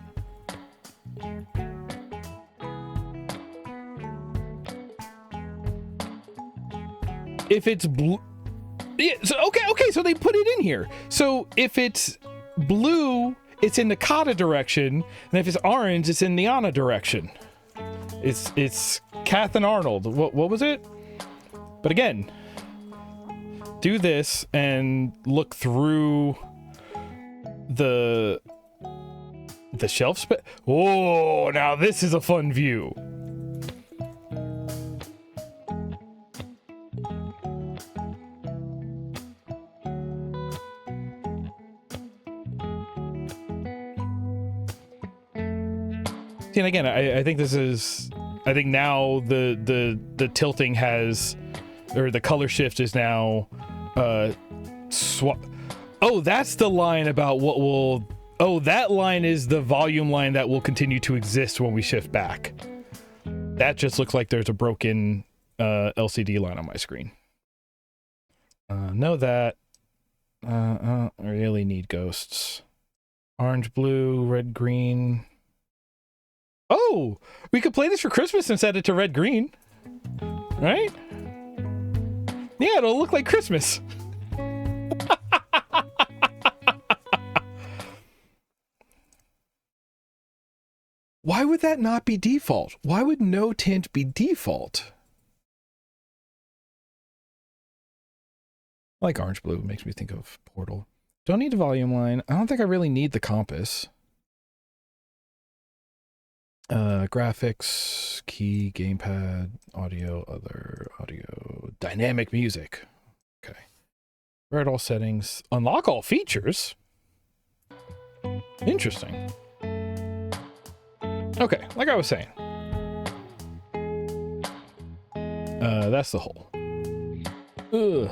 S1: If it's blue... Yeah, so, okay, so they put it in here. So if it's blue... It's in the kata direction, and if it's orange, it's in the Anna direction. It's Kath and Arnold. What was it? But again, do this and look through the shelf space. Oh, now this is a fun view. And again, I think this is... I think now the tilting has... Or the color shift is now... Oh, that's the line about what will... Oh, that line is the volume line that will continue to exist when we shift back. That just looks like there's a broken LCD line on my screen. Know that. I really need ghosts. Orange, blue, red, green... Oh, we could play this for Christmas and set it to red green, right? Yeah, it'll look like Christmas. Why would that not be default? Why would no tint be default? I like orange blue, makes me think of Portal. Don't need the volume line. I don't think I really need the compass. Graphics, key, gamepad, audio, other audio, dynamic music. Okay. Read all settings. Unlock all features. Interesting. Okay, like I was saying. That's the hole. Ugh.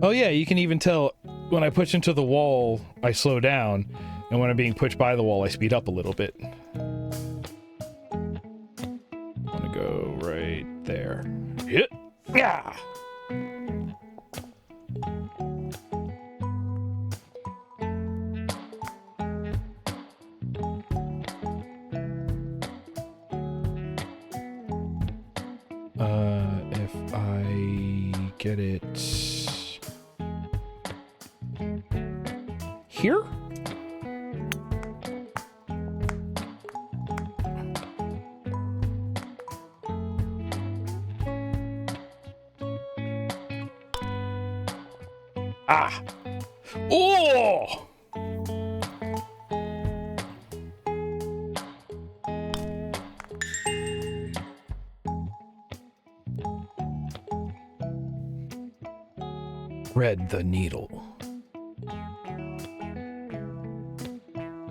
S1: Oh yeah, you can even tell when I push into the wall, I slow down, and when I'm being pushed by the wall, I speed up a little bit. I'm gonna go right there. Yeah. If I get it here? Ah! Oh! Thread the needle.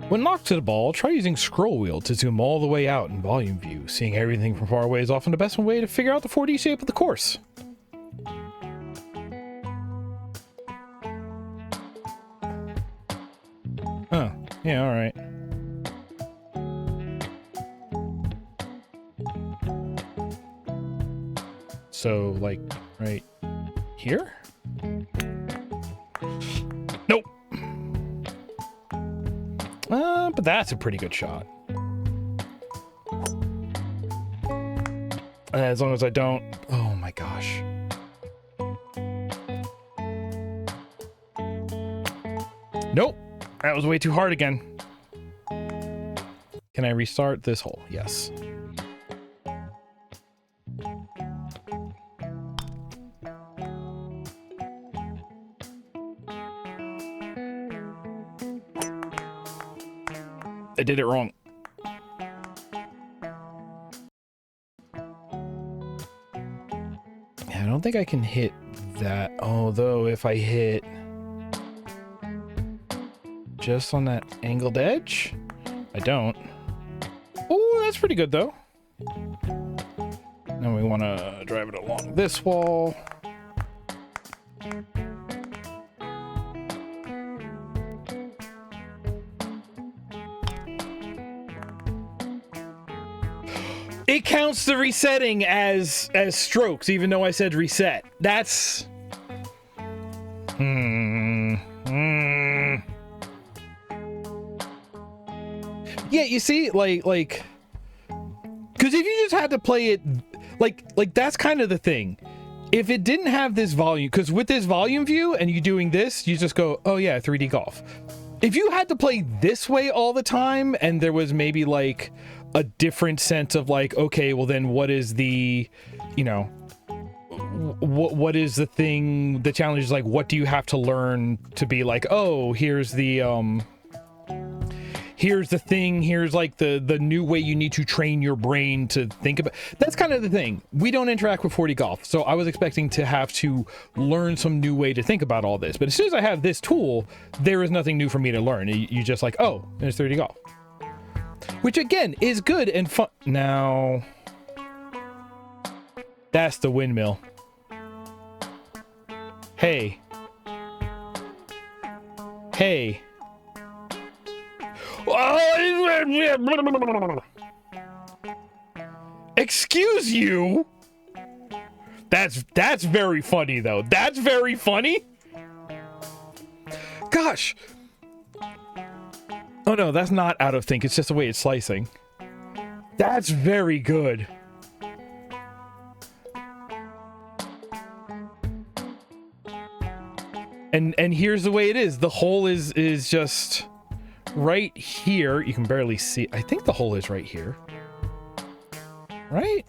S1: When locked to the ball, try using scroll wheel to zoom all the way out in volume view. Seeing everything from far away is often the best way to figure out the 4D shape of the course. Oh, yeah, alright. So, like, right here? Nope. But that's a pretty good shot. As long as I don't... Oh my gosh. Nope. That was way too hard again. Can I restart this hole? Yes. I did it wrong. I don't think I can hit that. Although if I hit just on that angled edge, I don't. Oh, that's pretty good though. Now we want to drive it along this wall. It counts the resetting as strokes, even though I said reset. That's... Yeah, you see, like, because if you just had to play it, like that's kind of the thing. If it didn't have this volume, because with this volume view and you doing this, you just go, oh yeah, 3D golf. If you had to play this way all the time, and there was maybe like a different sense of like, okay, well then what is the, you know, what is the thing, the challenge is like, what do you have to learn to be like, oh, here's the thing, here's like the new way you need to train your brain to think about. That's kind of the thing. We don't interact with 4D golf, so I was expecting to have to learn some new way to think about all this. But as soon as I have this tool, there is nothing new for me to learn. You just like, oh, there's 3D golf. Which again is good and fun. Now, that's the windmill. Hey. Hey. Excuse you? That's very funny though. That's very funny. Gosh. Oh no, that's not out of sync. It's just the way it's slicing. That's very good. And here's the way it is. The hole is just right here. You can barely see. I think the hole is right here. Right?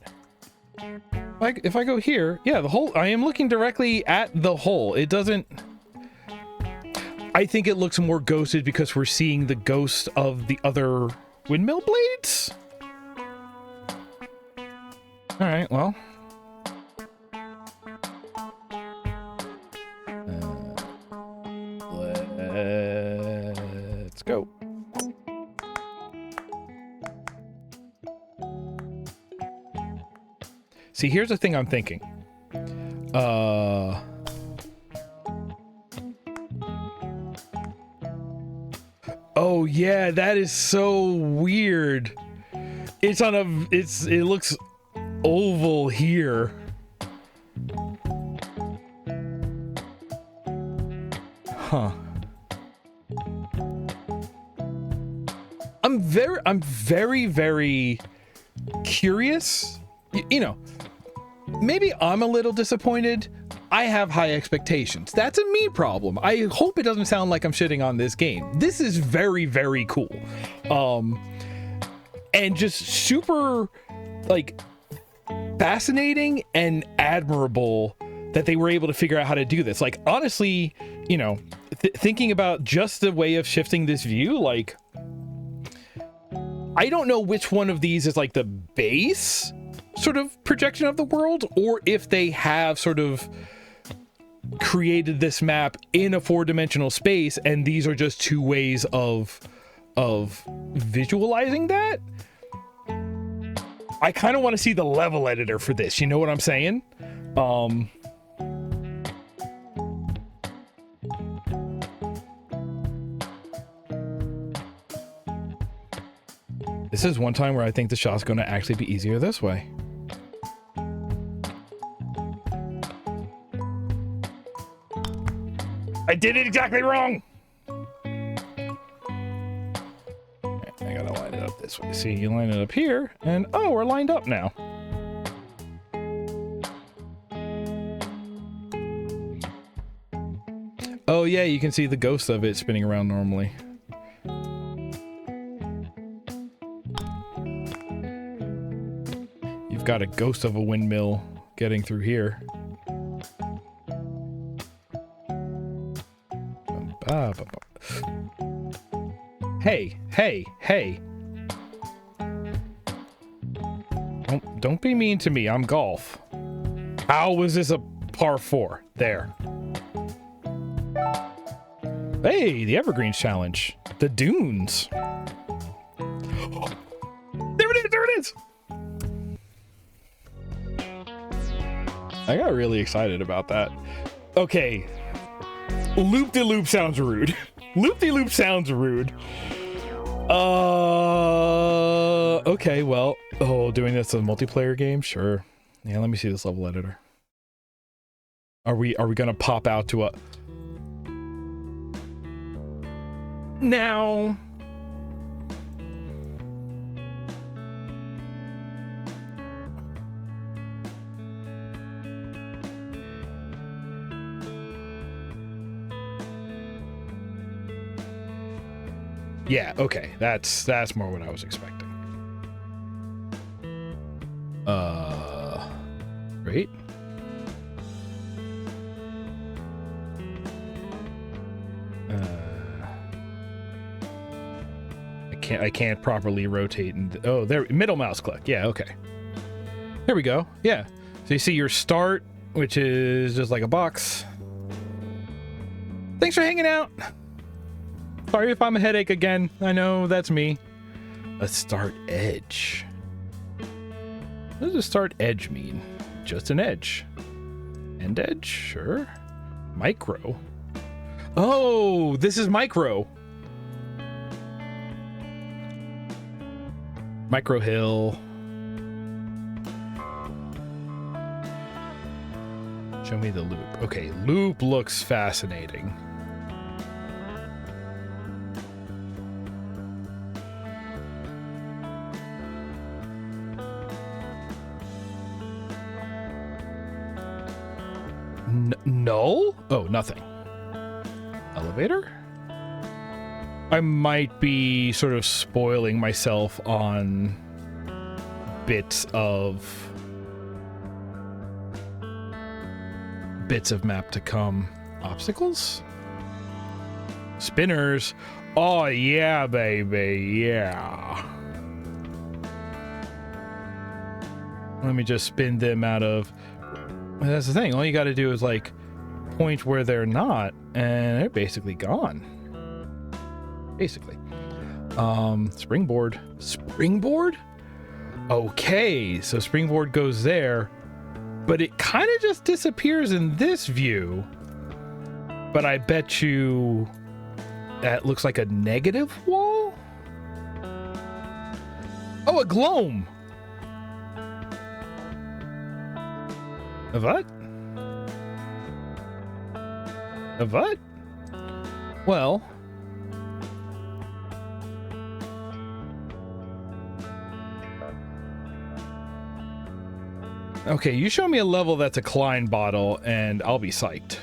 S1: Like if I go here, yeah, the hole. I am looking directly at the hole. It doesn't. I think it looks more ghosted because we're seeing the ghost of the other Windmill blades? All right, well. Let's go. See, here's the thing I'm thinking. Oh yeah, that is so weird. It's on a, it looks oval here. Huh. I'm very curious. You know, maybe I'm a little disappointed. I have high expectations. That's a me problem. I hope it doesn't sound like I'm shitting on this game. This is very cool. And just super, like, fascinating and admirable that they were able to figure out how to do this. Like, honestly, you know, thinking about just the way of shifting this view, like, I don't know which one of these is like the base sort of projection of the world, or if they have sort of created this map in a 4-dimensional space and these are just two ways of visualizing that. I kind of want to see the level editor for this, you know what I'm saying? This is one time where I think the shot's going to actually be easier this way. I did it exactly wrong! I gotta line it up this way. See, you line it up here, and oh, we're lined up now. Oh yeah, you can see the ghost of it spinning around normally. You've got a ghost of a windmill getting through here. Hey. Don't be mean to me. I'm golf. How was this a par 4? There. Hey, the Evergreens Challenge. The dunes. There it is! I got really excited about that. Okay. Loop-de-loop sounds rude. Loop-de-loop sounds rude. Okay, well. Oh, doing this as a multiplayer game? Sure. Yeah, let me see this level editor. Are we gonna pop out to a... Now... Yeah, okay. That's more what I was expecting. Great. I can't properly rotate and oh, there, middle mouse click. Yeah, okay. There we go. Yeah. So you see your start, which is just like a box. Thanks for hanging out. Sorry if I'm a headache again. I know that's me. A start edge. What does a start edge mean? Just an edge. End edge? Sure. Micro. Oh, this is micro. Micro hill. Show me the loop. Okay, loop looks fascinating. Null? Oh, nothing. Elevator? I might be sort of spoiling myself on bits of map to come. Obstacles? Spinners? Oh yeah, baby, yeah. Let me just spin them out of... That's the thing. All you got to do is, like, point where they're not, and they're basically gone. Basically. Springboard. Springboard? Okay, so springboard goes there, but it kind of just disappears in this view. But I bet you that looks like a negative wall? Oh, a gloam! A what? A what? Well... Okay, you show me a level that's a Klein bottle, and I'll be psyched.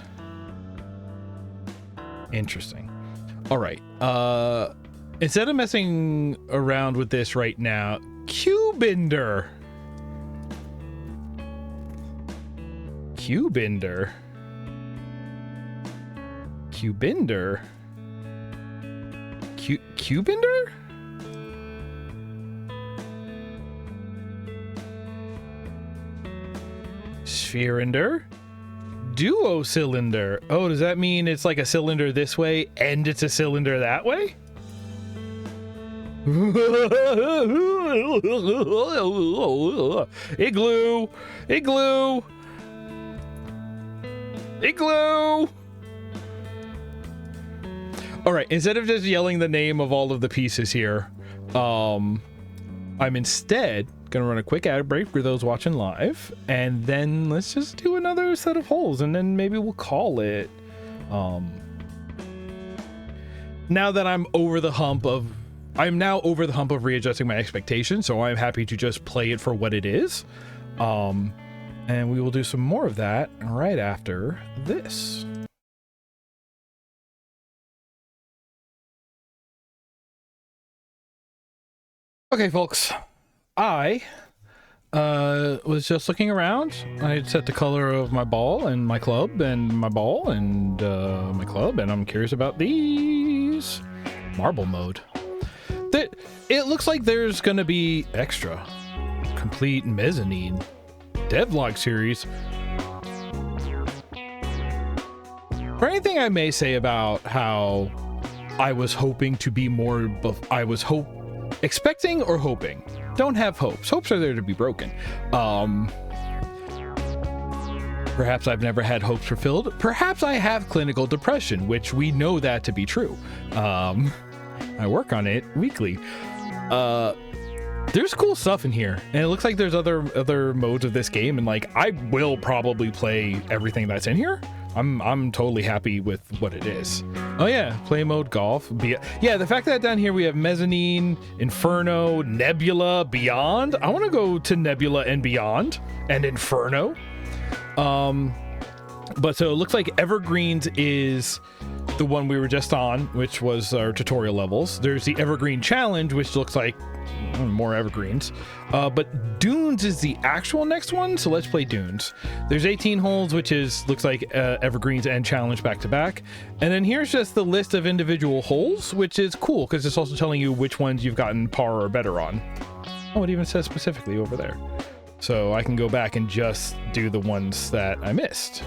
S1: Interesting. All right. Instead of messing around with this right now, Q-Binder. Q-Binder. Q-Binder? Q-Binder? Sphere-inder? Duo cylinder. Oh, does that mean it's like a cylinder this way and it's a cylinder that way? Igloo! Igloo! Igloo! All right, instead of just yelling the name of all of the pieces here, I'm instead gonna run a quick ad break for those watching live, and then let's just do another set of holes, and then maybe we'll call it. Now that I'm now over the hump of readjusting my expectations, so I'm happy to just play it for what it is. And we will do some more of that right after this. Okay, folks. I was just looking around. I had set the color of my ball and my club and my ball and my club, and I'm curious about these. Marble mode. It looks like there's gonna be extra complete mezzanine devlog series. For anything I may say about how I was hoping to be more, expecting or hoping. Don't have hopes. Hopes are there to be broken. Perhaps I've never had hopes fulfilled. Perhaps I have clinical depression, which we know that to be true. I work on it weekly. There's cool stuff in here, and it looks like there's other modes of this game, and like I will probably play everything that's in here. I'm totally happy with what it is. Oh yeah, play mode golf. Yeah, the fact that down here we have mezzanine, inferno, nebula, beyond. I want to go to nebula and beyond and inferno. But so it looks like evergreens is the one we were just on, which was our tutorial levels. There's the evergreen challenge, which looks like more evergreens. But dunes is the actual next one, so let's play dunes. There's 18 holes, which looks like evergreens and challenge back to back. And then here's just the list of individual holes, which is cool because it's also telling you which ones you've gotten par or better on. Oh, it even says specifically over there. So I can go back and just do the ones that I missed.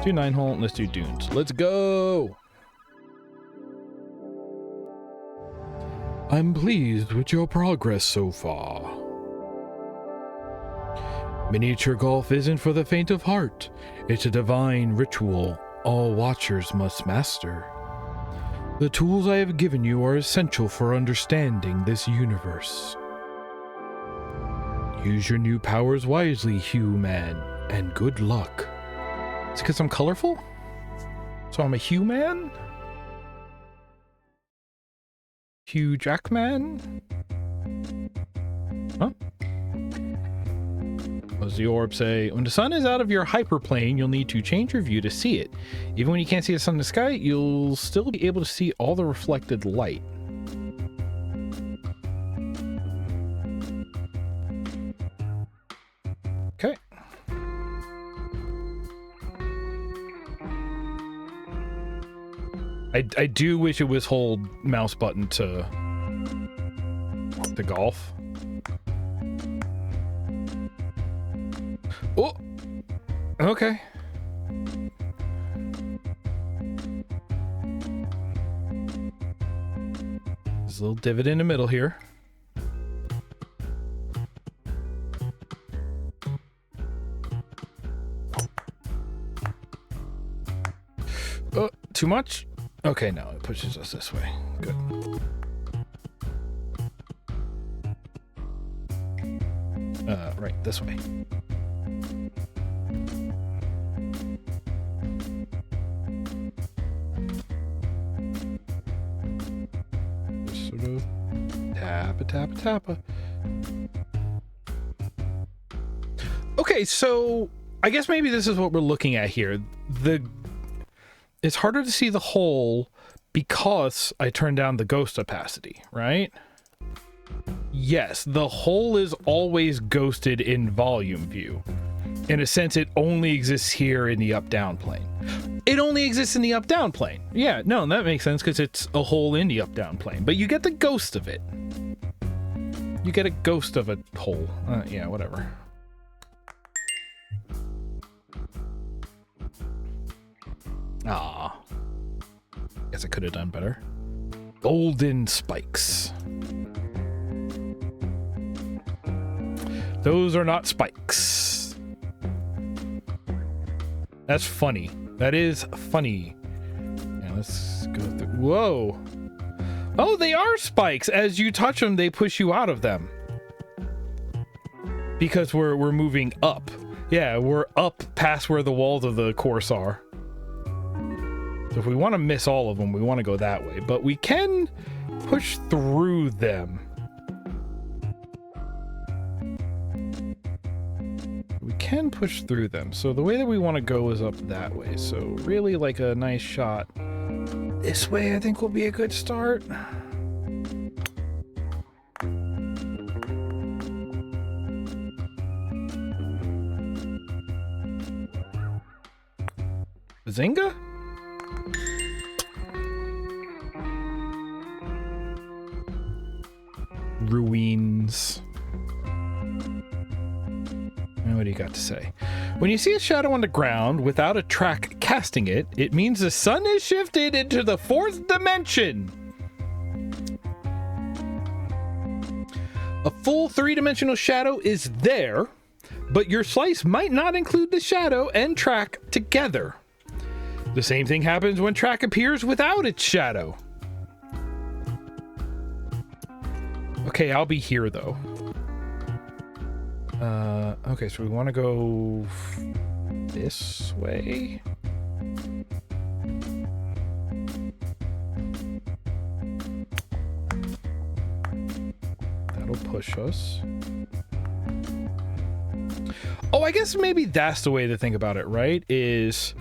S1: Do 9 hole, let's do dunes. Let's go! I'm pleased with your progress so far. Miniature golf isn't for the faint of heart. It's a divine ritual all watchers must master. The tools I have given you are essential for understanding this universe. Use your new powers wisely, human, and good luck. It's because I'm colorful? So I'm a human? Hugh Jackman? Huh? What does the orb say? When the sun is out of your hyperplane, you'll need to change your view to see it. Even when you can't see the sun in the sky, you'll still be able to see all the reflected light. Okay. I do wish it was hold mouse button to golf. Okay. There's a little divot in the middle here. Oh, too much? Okay, no, it pushes us this way. Good. Right, this way. Just sort of tappa. Okay, so I guess maybe this is what we're looking at here. It's harder to see the hole because I turned down the ghost opacity, right? Yes, the hole is always ghosted in volume view. In a sense, it only exists here in the up-down plane. It only exists in the up-down plane. Yeah, no, that makes sense because it's a hole in the up-down plane. But you get the ghost of it. You get a ghost of a hole. Yeah, whatever. Ah, guess I could have done better. Golden spikes. Those are not spikes. That's funny. That is funny. Yeah, let's go through. Whoa. Oh, they are spikes. As you touch them, they push you out of them. Because we're moving up. Yeah, we're up past where the walls of the course are. So if we want to miss all of them, we want to go that way. But we can push through them. We can push through them. So the way that we want to go is up that way. So really like a nice shot this way, I think will be a good start. Bazinga? Ruins. And what do you got to say? When you see a shadow on the ground without a track casting it, it means the sun is shifted into the fourth dimension. A full three-dimensional shadow is there, but your slice might not include the shadow and track together. The same thing happens when track appears without its shadow. Okay, I'll be here though. Okay, so we want to go this way. That'll push us. Oh, I guess maybe that's the way to think about it, right? Is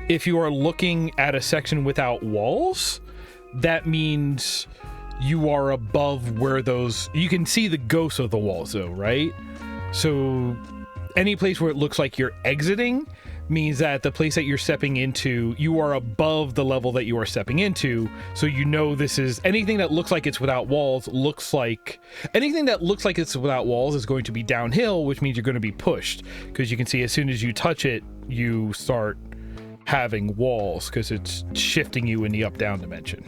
S1: if you are looking at a section without walls, that means you are above where those... You can see the ghosts of the walls, though, right? So any place where it looks like you're exiting means that the place that you're stepping into, you are above the level that you are stepping into. So you know this is... Anything that looks like it's without walls looks like... Anything that looks like it's without walls is going to be downhill, which means you're going to be pushed. Because you can see as soon as you touch it, you start having walls because it's shifting you in the up-down dimension.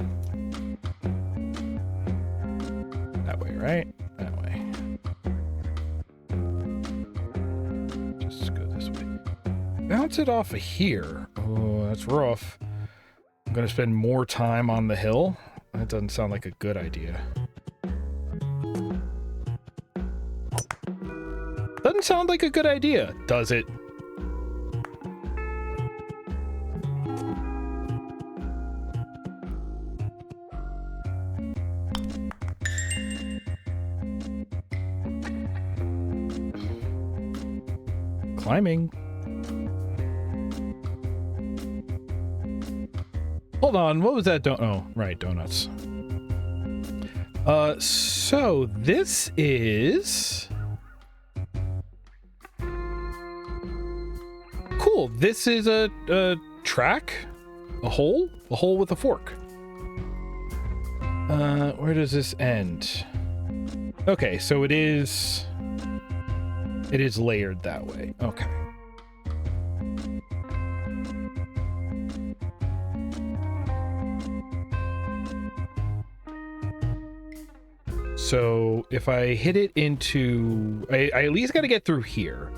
S1: That way, right? That way. Just go this way. Bounce it off of here. Oh, that's rough. I'm gonna spend more time on the hill. That doesn't sound like a good idea. Doesn't sound like a good idea, does it? Climbing. Hold on, what was that? Oh, right, donuts. So this is... Cool, this is a track? A hole with a fork. Where does this end? Okay, so it is... It is layered that way. Okay. So if I hit it into... I at least got to get through here.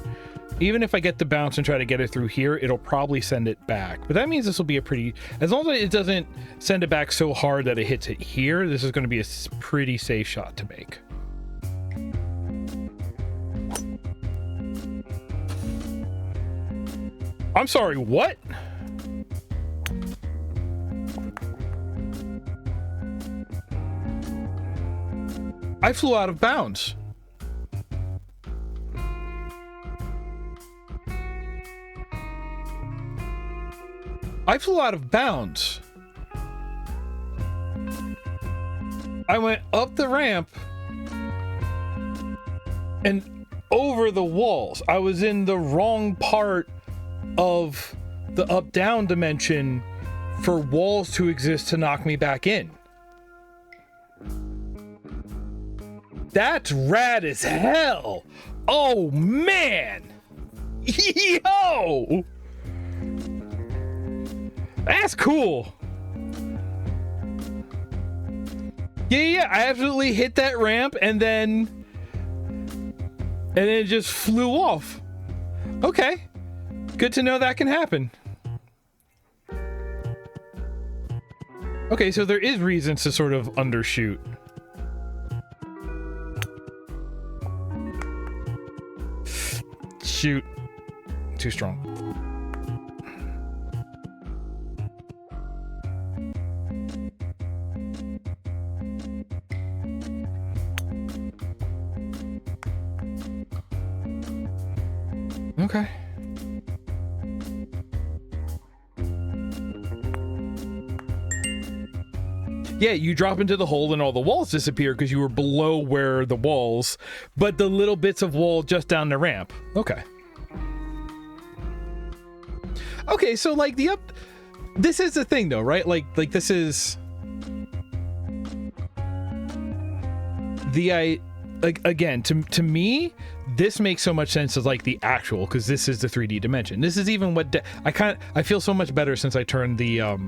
S1: Even if I get the bounce and try to get it through here, it'll probably send it back. But that means this will be a pretty... As long as it doesn't send it back so hard that it hits it here, this is going to be a pretty safe shot to make. I'm sorry, what? I flew out of bounds. I flew out of bounds. I went up the ramp and over the walls. I was in the wrong part of the up-down dimension for walls to exist to knock me back in. That's rad as hell. Oh, man. Yo! That's cool. Yeah, I absolutely hit that ramp and then it just flew off. Okay. Good to know that can happen. Okay, so there is reasons to sort of undershoot. Shoot. Too strong. Okay. Yeah, you drop into the hole and all the walls disappear because you were below where the walls, but the little bits of wall just down the ramp. Okay. Okay, so like this is the thing though, right? Like this is again, to me, this makes so much sense as like the actual, because this is the 3D dimension. This is even what I feel so much better since I turned the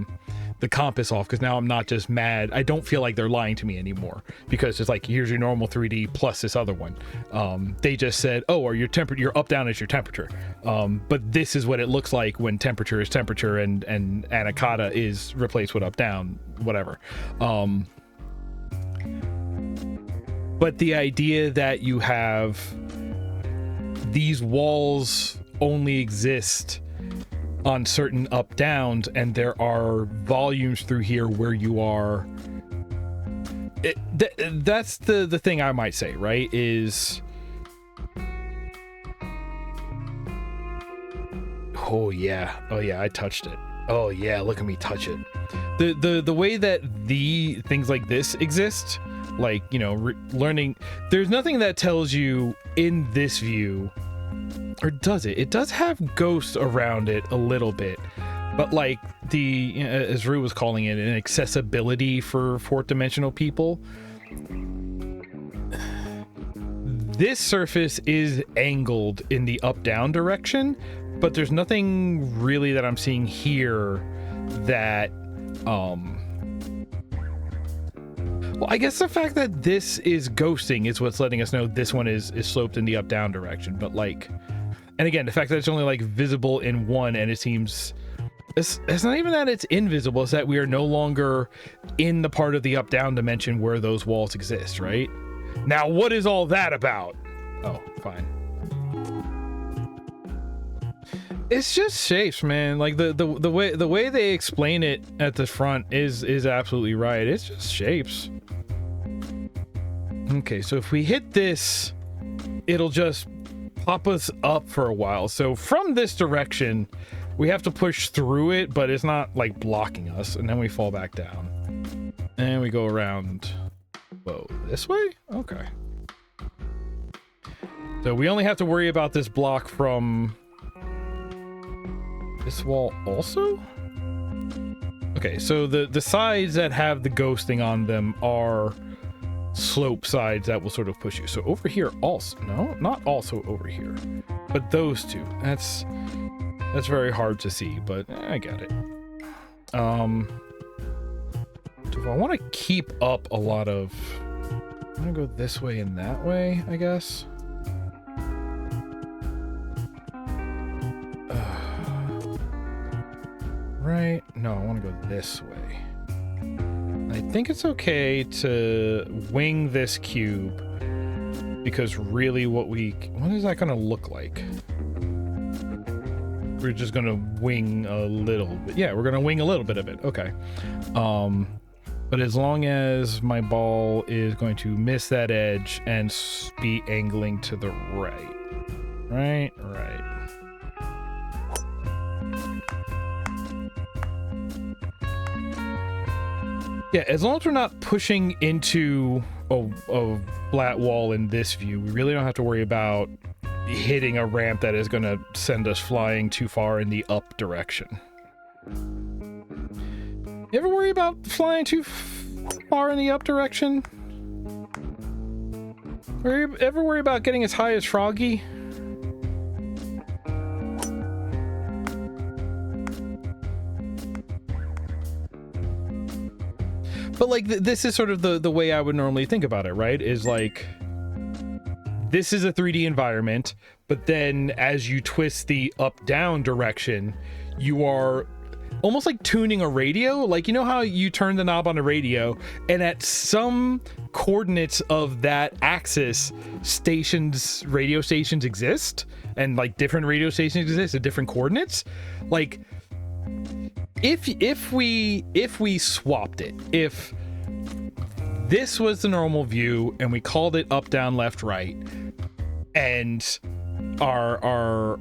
S1: compass off, because now I'm not just mad. I don't feel like they're lying to me anymore, because it's like, here's your normal 3D plus this other one. They just said, oh, or your up down is your temperature. But this is what it looks like when temperature is temperature and Anakata is replaced with up down, whatever. But the idea that you have these walls only exist on certain up downs, and there are volumes through here where you are, that's the thing I might say, right? Is oh yeah, I touched it. Oh yeah, look at me touch it. The way that the things like this exist, like, you know, learning, there's nothing that tells you in this view, or does it? It does have ghosts around it a little bit, but like as Rue was calling it, an accessibility for fourth dimensional people. This surface is angled in the up down direction, but there's nothing really that I'm seeing here that well, I guess the fact that this is ghosting is what's letting us know this one is sloped in the up down direction. But like, and again, the fact that it's only like visible in one, and it seems it's not even that it's invisible, it's that we are no longer in the part of the up down dimension where those walls exist, right? Now what is all that about? Oh, fine. It's just shapes, man. Like the way they explain it at the front is absolutely right. It's just shapes. Okay, so if we hit this, it'll just pop us up for a while. So from this direction, we have to push through it, but it's not like blocking us, and then we fall back down. And we go around. Whoa, this way? Okay. So we only have to worry about this block from this wall also? Okay, so the sides that have the ghosting on them are slope sides that will sort of push you. So over here also, no, not also over here, but those two. That's very hard to see, but I get it. So if I want to keep up a lot of, I'm gonna go this way and that way, I guess. Right? No, I want to go this way. I think it's okay to wing this cube because really what is that going to look like? We're just going to wing a little bit. Yeah, we're going to wing a little bit of it. Okay. But as long as my ball is going to miss that edge and be angling to the right. Right. Yeah, as long as we're not pushing into a flat wall in this view, we really don't have to worry about hitting a ramp that is going to send us flying too far in the up direction. You ever worry about flying too far in the up direction? Or you ever worry about getting as high as Froggy? But like this is sort of the way I would normally think about it, right? Is like this is a 3D environment, but then as you twist the up-down direction, you are almost like tuning a radio. Like, you know how you turn the knob on a radio and at some coordinates of that axis, radio stations exist, and like different radio stations exist at different coordinates. Like if we swapped it, if this was the normal view and we called it up, down, left, right, and our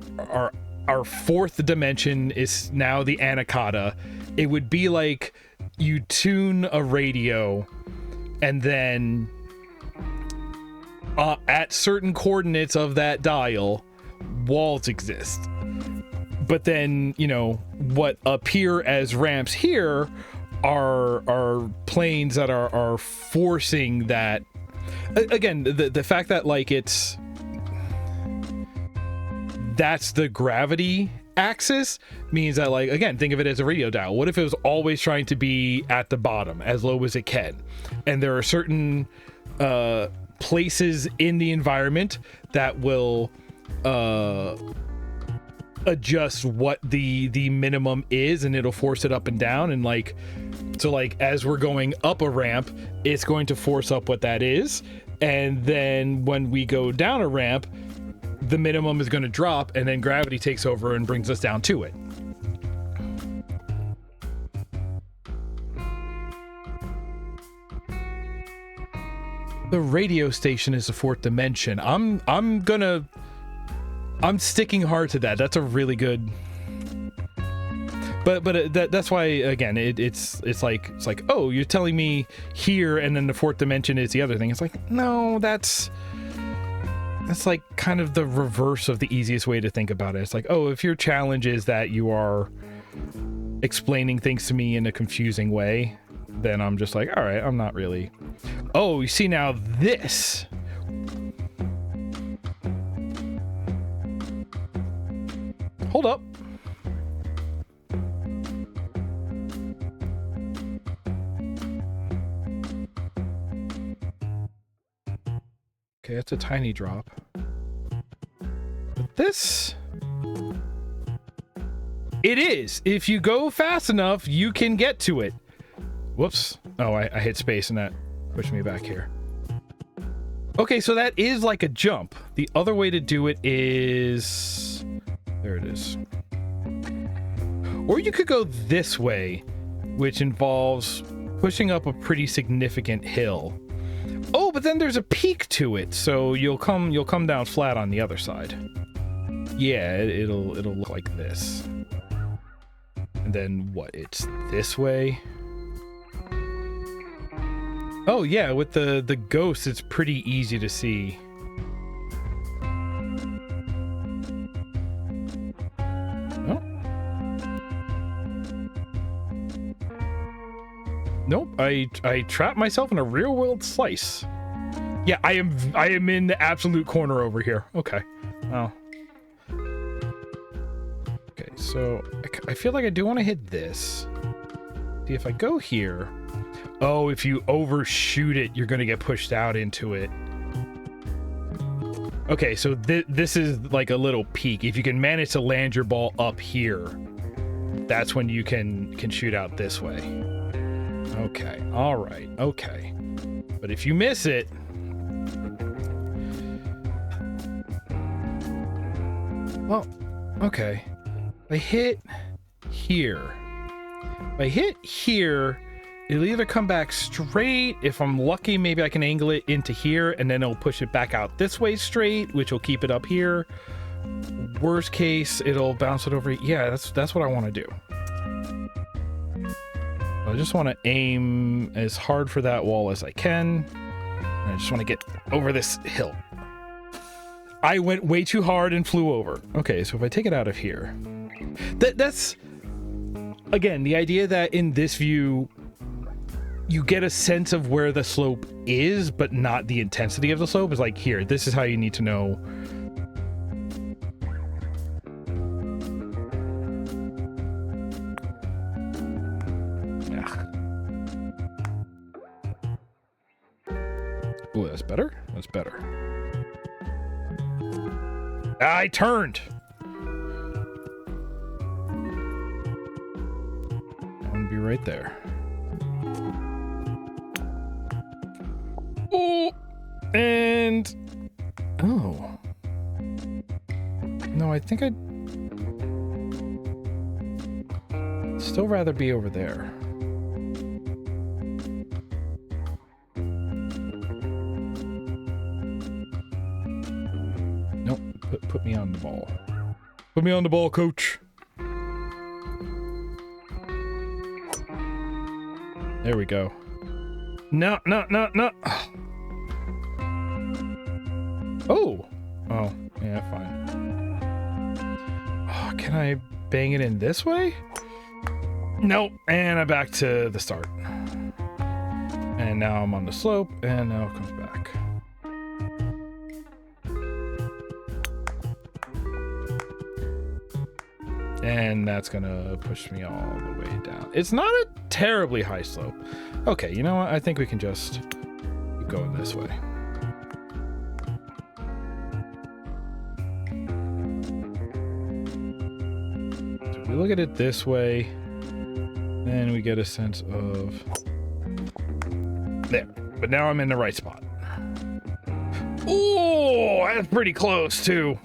S1: fourth dimension is now the anaconda, it would be like you tune a radio and then at certain coordinates of that dial, walls exist. But then, you know, what appear as ramps here are planes that are forcing that. Again, the fact that like that's the gravity axis means that, like, again, think of it as a radio dial. What if it was always trying to be at the bottom as low as it can, and there are certain places in the environment that will adjust what the minimum is, and it'll force it up and down, and like, so like as we're going up a ramp, it's going to force up what that is, and then when we go down a ramp, the minimum is going to drop, and then gravity takes over and brings us down to it. The radio station is the fourth dimension. I'm sticking hard to that. That's a really good. But that's why, again, it's like, oh, you're telling me here, and then the fourth dimension is the other thing. It's like, no, that's like kind of the reverse of the easiest way to think about it. It's like, oh, if your challenge is that you are explaining things to me in a confusing way, then I'm just like, all right, I'm not really. Oh, you see, now this. Hold up. Okay, that's a tiny drop. But this... It is! If you go fast enough, you can get to it. Whoops. Oh, I hit space and that pushed me back here. Okay, so that is like a jump. The other way to do it is... There it is. Or you could go this way, which involves pushing up a pretty significant hill. Oh, but then there's a peak to it, so you'll come down flat on the other side. Yeah, it'll look like this. And then what? It's this way. Oh yeah, with the ghost, it's pretty easy to see. Oh. Nope, I trapped myself in a real world slice. Yeah, I am in the absolute corner over here. Okay. Oh. Okay, so I feel like I do want to hit this. See, if I go here... Oh, if you overshoot it, you're going to get pushed out into it. Okay, so this is like a little peak. If you can manage to land your ball up here, that's when you can shoot out this way. Okay, all right, okay. But if you miss it... Well, okay. If I hit here. If I hit here... It'll either come back straight. If I'm lucky, maybe I can angle it into here, and then it'll push it back out this way straight, which will keep it up here. Worst case, it'll bounce it over. Yeah, that's what I want to do. I just want to aim as hard for that wall as I can. And I just want to get over this hill. I went way too hard and flew over. Okay, so if I take it out of here, that's again the idea that in this view, you get a sense of where the slope is, but not the intensity of the slope. Is like, here, this is how you need to know. Oh, that's better? That's better. I turned! I want to be right there. Oh, and oh no, I think I'd still rather be over there. Nope, put me on the ball. Put me on the ball, coach. There we go. No. Oh, yeah, fine. Oh, can I bang it in this way? Nope, and I'm back to the start. And now I'm on the slope, and now it comes back. And that's gonna push me all the way down. It's not a terribly high slope. Okay, you know what? I think we can just keep going this way. So if we look at it this way, then we get a sense of... There. But now I'm in the right spot. Oh, that's pretty close, too.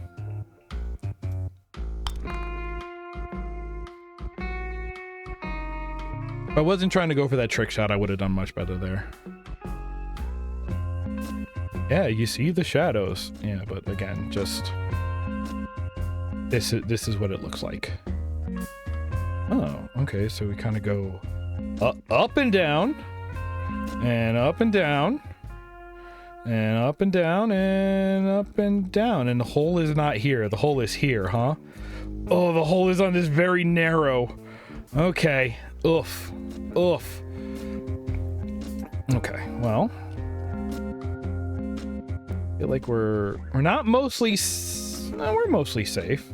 S1: If I wasn't trying to go for that trick shot, I would have done much better there. Yeah, you see the shadows. Yeah, but again, just... This is what it looks like. Oh, okay, so we kind of go up and down, and up and down, and up and down, and up and down. And the hole is not here. The hole is here, huh? Oh, the hole is on this very narrow. Okay. Oof. Oof. Okay, well. I feel like we're not mostly... No, we're mostly safe.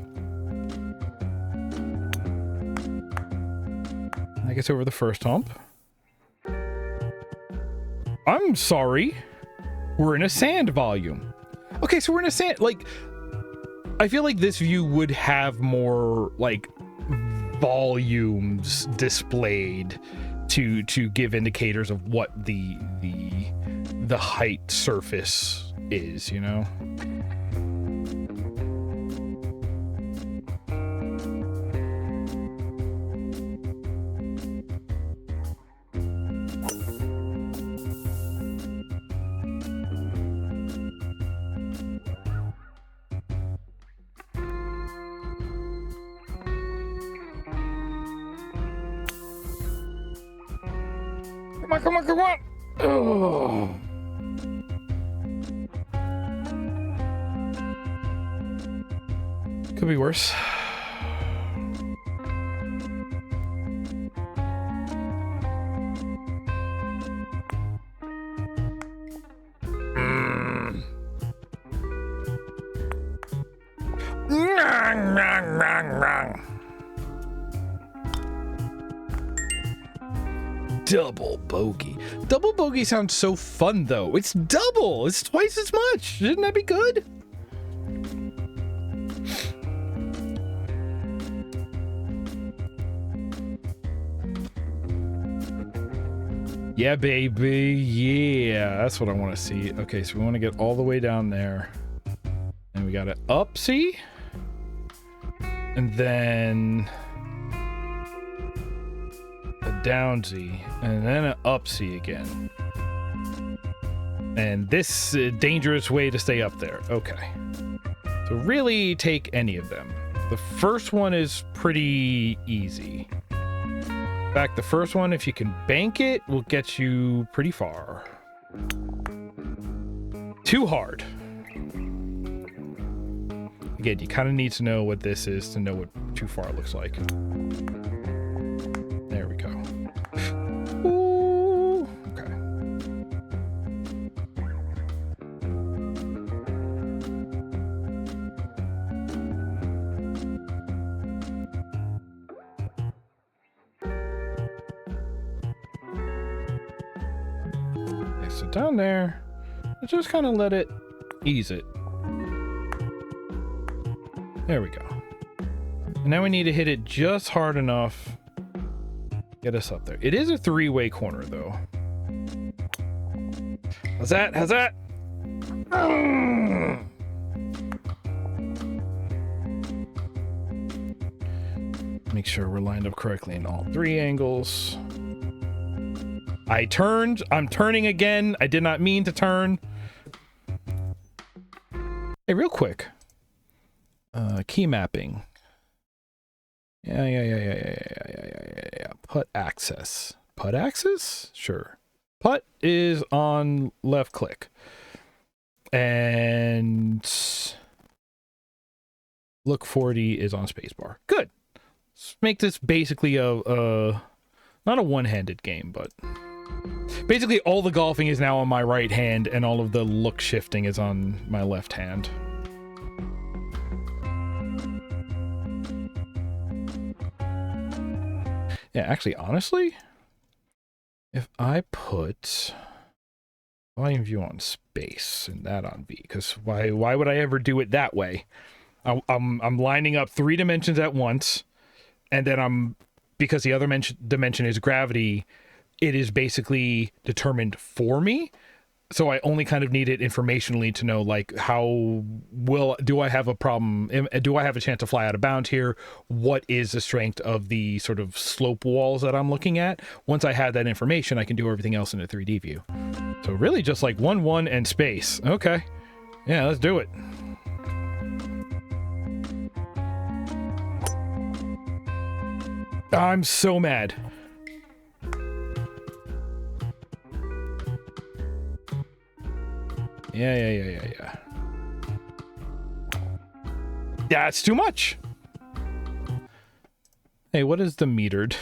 S1: I guess over the first hump. I'm sorry. We're in a sand volume. Okay, so we're in a sand... Like, I feel like this view would have more, like, volumes displayed to give indicators of what the height surface is, you know? Come on. Oh. Could be worse. Double bogey. Double bogey sounds so fun, though. It's double. It's twice as much. Shouldn't that be good? Yeah, baby. Yeah, that's what I want to see. Okay, so we want to get all the way down there. And we got an up-C. And then a down-Z. And then an up-C again. And this dangerous way to stay up there. Okay. So really take any of them. The first one is pretty easy. In fact, the first one, if you can bank it, will get you pretty far. Too hard. Again, you kind of need to know what this is to know what too far looks like. There we go. Ooh, okay. So down there, just kind of let it ease it. There we go. And now we need to hit it just hard enough. Get us up there. It is a three-way corner, though. How's that? How's that? Make sure we're lined up correctly in all three angles. I turned. I'm turning again. I did not mean to turn. Hey, real quick. Key mapping. Yeah. Put access. Put access? Sure. Put is on left click. And look 40 is on spacebar. Good. Let's make this basically a not a one-handed game, but basically all the golfing is now on my right hand and all of the look shifting is on my left hand. Yeah, actually, honestly, if I put volume view on space and that on V, because why would I ever do it that way? I'm lining up 3 dimensions at once, and then because the other dimension is gravity, it is basically determined for me. So I only kind of need it informationally to know, like, do I have a problem? Do I have a chance to fly out of bounds here? What is the strength of the sort of slope walls that I'm looking at? Once I have that information, I can do everything else in a 3D view. So really just like 1, 1, and space. Okay. Yeah, let's do it. I'm so mad. Yeah. Yeah, it's too much. Hey, what is the metered?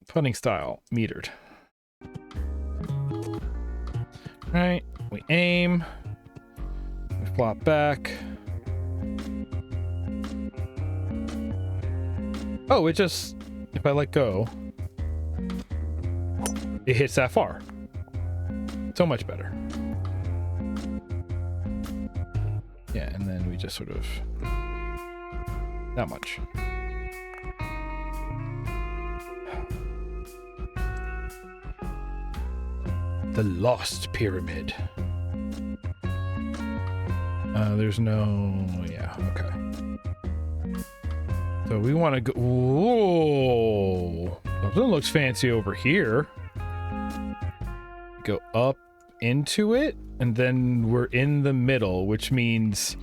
S1: Putting style, metered. Right, we aim. We flop back. Oh, it just, if I let go, it hits that far. So much better. Yeah, and then we just sort of... Not much. The Lost Pyramid. There's no... Yeah, okay. So we want to go... Whoa! Something looks fancy over here. Go up into it, and then we're in the middle, which means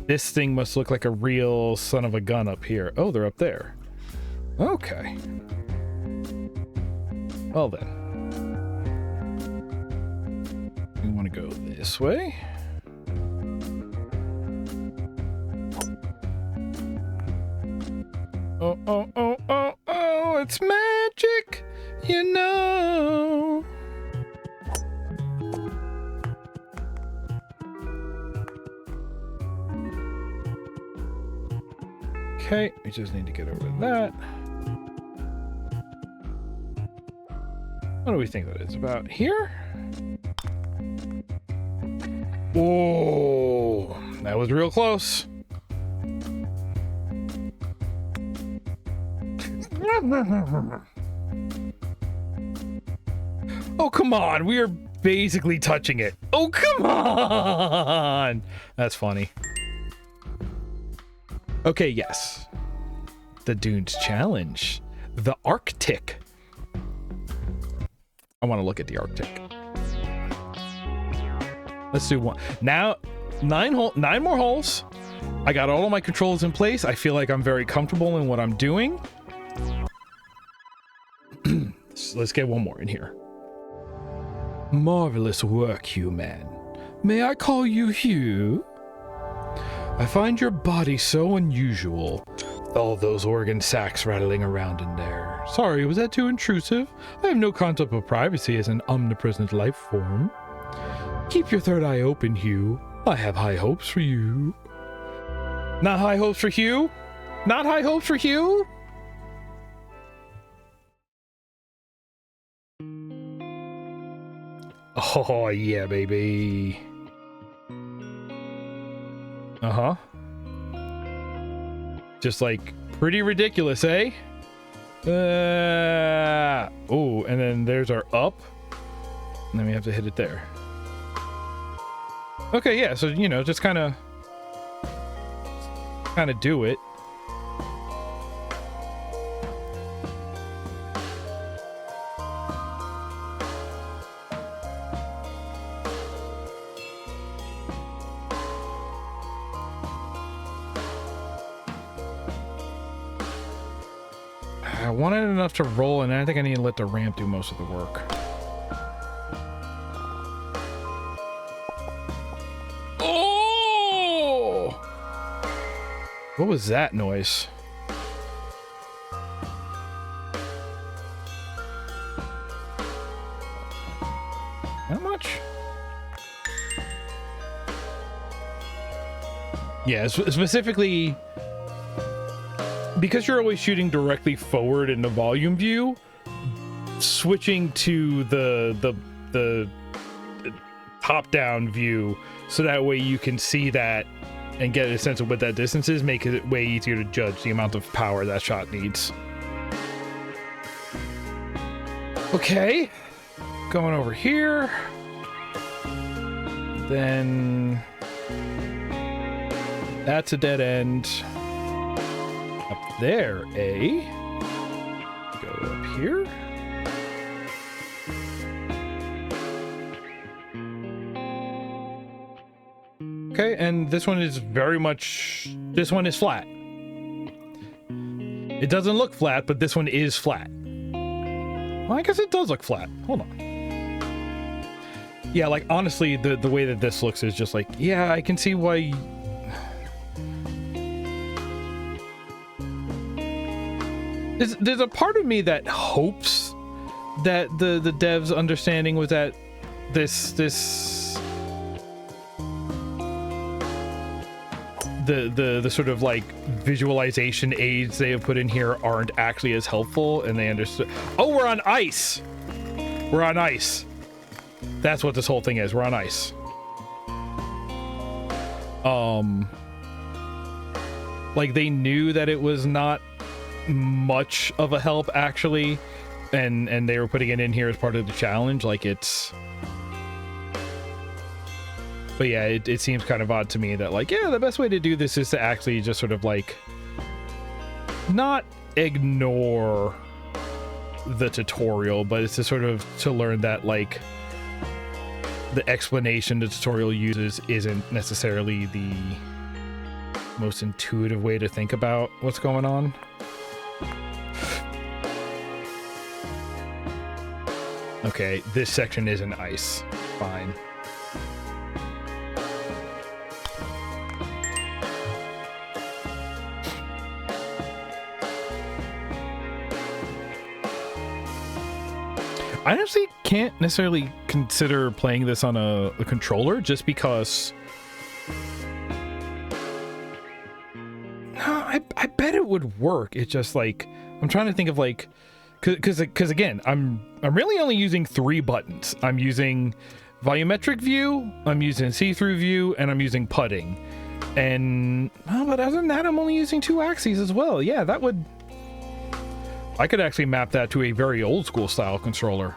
S1: this thing must look like a real son of a gun up here. Oh, they're up there. Okay. Well then. We want to go this way. Oh, it's magic, you know. Okay, we just need to get over that. What do we think that is? About here? Whoa, that was real close. Oh, come on. We are basically touching it. Oh, come on. That's funny. Okay, yes. The Dunes Challenge. The Arctic. I want to look at the Arctic. Let's do one. Now, 9 more holes. I got all of my controls in place. I feel like I'm very comfortable in what I'm doing. So let's get one more in here. Marvelous work, Hugh man. May I call you Hugh? I find your body so unusual. All those organ sacs rattling around in there. Sorry, was that too intrusive? I have no concept of privacy as an omnipresent life form. Keep your third eye open, Hugh. I have high hopes for you. Not high hopes for Hugh? Not high hopes for Hugh? Oh, yeah, baby. Uh-huh. Just like pretty ridiculous, eh? Oh, and then there's our up. And then we have to hit it there. Okay, yeah, so, you know, just kind of do it. I wanted enough to roll, and I think I need to let the ramp do most of the work. Oh! What was that noise? Not much? Yeah, specifically... because you're always shooting directly forward in the volume view, switching to the top-down view so that way you can see that and get a sense of what that distance is, makes it way easier to judge the amount of power that shot needs. Okay, going over here. Then that's a dead end. Up there, eh? Go up here. Okay, and this one is very much... this one is flat. It doesn't look flat, but this one is flat. Well, I guess it does look flat. Hold on. Yeah, like, honestly, the way that this looks is just like, yeah, I can see why... There's a part of me that hopes that the devs' understanding was that the sort of like visualization aids they have put in here aren't actually as helpful, and they understood. Oh, we're on ice. We're on ice. That's what this whole thing is. We're on ice. Like they knew that it was not much of a help actually, and they were putting it in here as part of the challenge. Like it's, but yeah, it seems kind of odd to me that like, yeah, the best way to do this is to actually just sort of like not ignore the tutorial, but it's to sort of to learn that like the explanation the tutorial uses isn't necessarily the most intuitive way to think about what's going on. Okay, this section isn't ice. Fine. I honestly can't necessarily consider playing this on a controller just because... No, I bet it would work. It's just like, I'm trying to think of like, because again, I'm really only using 3 buttons. I'm using volumetric view, I'm using see-through view, and I'm using putting. And, oh, but other than that, I'm only using 2 axes as well. Yeah, that would, I could actually map that to a very old school style controller.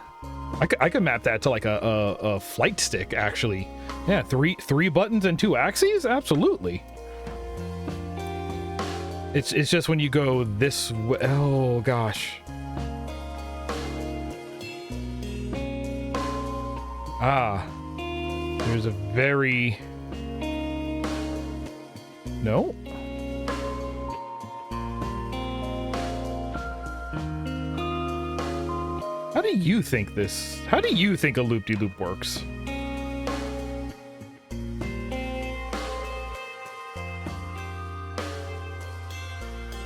S1: I could map that to like a flight stick, actually. Yeah, three buttons and 2 axes? Absolutely. It's just when you go this way, oh gosh. Ah, there's a very, no. How do you think this, how do you think a loop-de-loop works?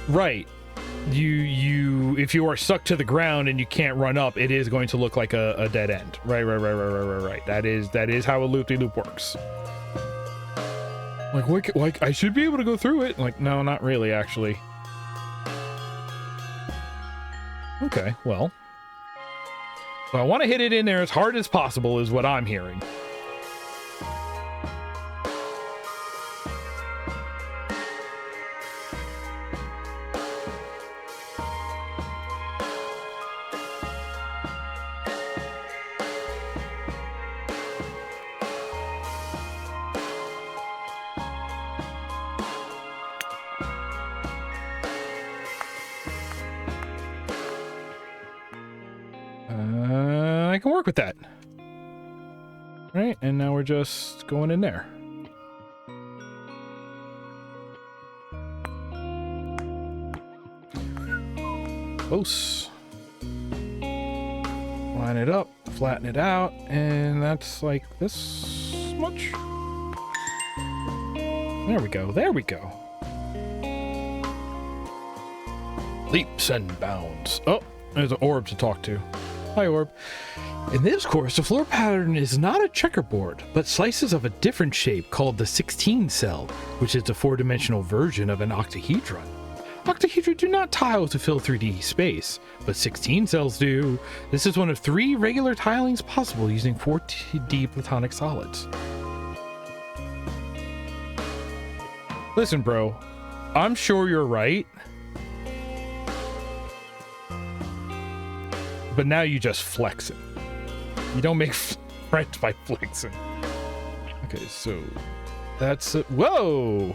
S1: Right. If you are stuck to the ground and you can't run up, it is going to look like a dead end. Right. That is how a loop-de-loop works. Like I should be able to go through it. Like, no, not really, actually. Okay, well. So I want to hit it in there as hard as possible is what I'm hearing. I can work with that. Right, and now we're just going in there. Close. Line it up, flatten it out, and that's like this much. There we go, there we go. Leaps and bounds. Oh, there's an orb to talk to. Hi, orb. In this course, the floor pattern is not a checkerboard, but slices of a different shape called the 16 cell, which is the 4-dimensional version of an octahedron. Octahedra do not tile to fill 3D space, but 16 cells do. This is one of 3 regular tilings possible using 4D platonic solids. Listen, bro, I'm sure you're right. But now you just flexing. You don't make friends by flexing. Okay, so that's it. Whoa!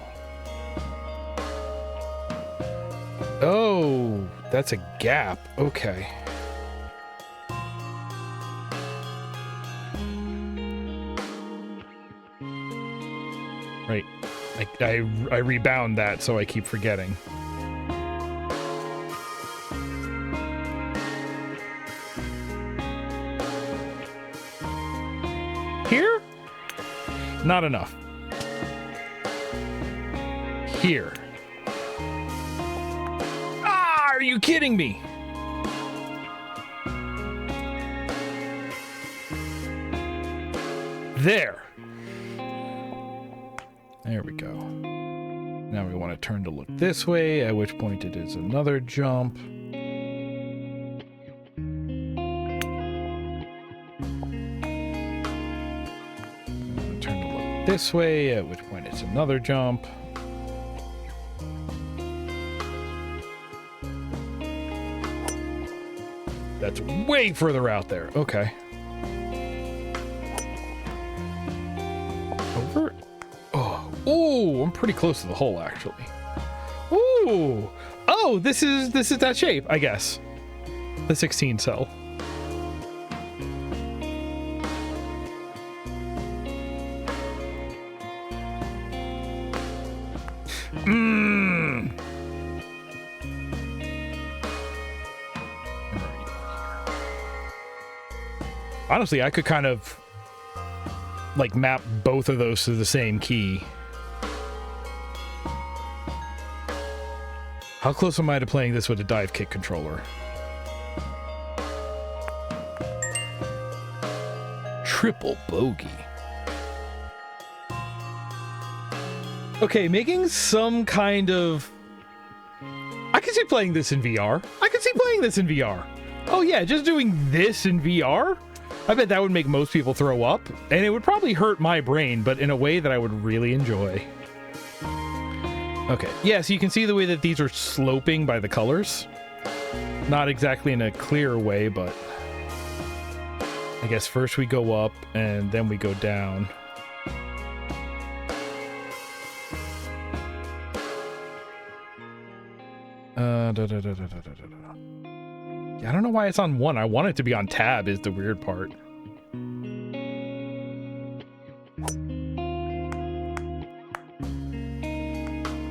S1: Oh, that's a gap. Okay. Right. I rebound that, so I keep forgetting. Here? Not enough. Here. Ah, are you kidding me? There. There we go. Now we want to turn to look this way, at which point it is another jump. This way, at which point it's another jump. That's way further out there. Okay. Over. Oh, ooh, I'm pretty close to the hole, actually. Ooh. Oh, this is that shape, I guess. The 16 cell. Honestly, I could kind of like map both of those to the same key. How close am I to playing this with a dive kick controller? Triple bogey. Okay, making some kind of I can see playing this in VR. I can see playing this in VR. Oh yeah, just doing this in VR? I bet that would make most people throw up, and it would probably hurt my brain, but in a way that I would really enjoy. Okay, yeah, so you can see the way that these are sloping by the colors. Not exactly in a clear way, but I guess first we go up, and then we go down. Yeah, I don't know why it's on 1. I want it to be on tab is the weird part.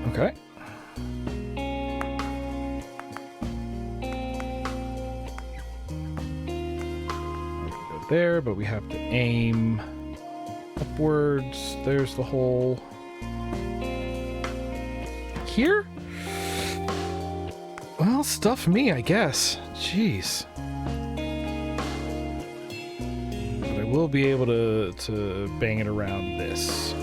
S1: Okay. Go there, but we have to aim upwards. There's the hole. Here? Well, stuff me, I guess. Jeez. But I will be able to bang it around this.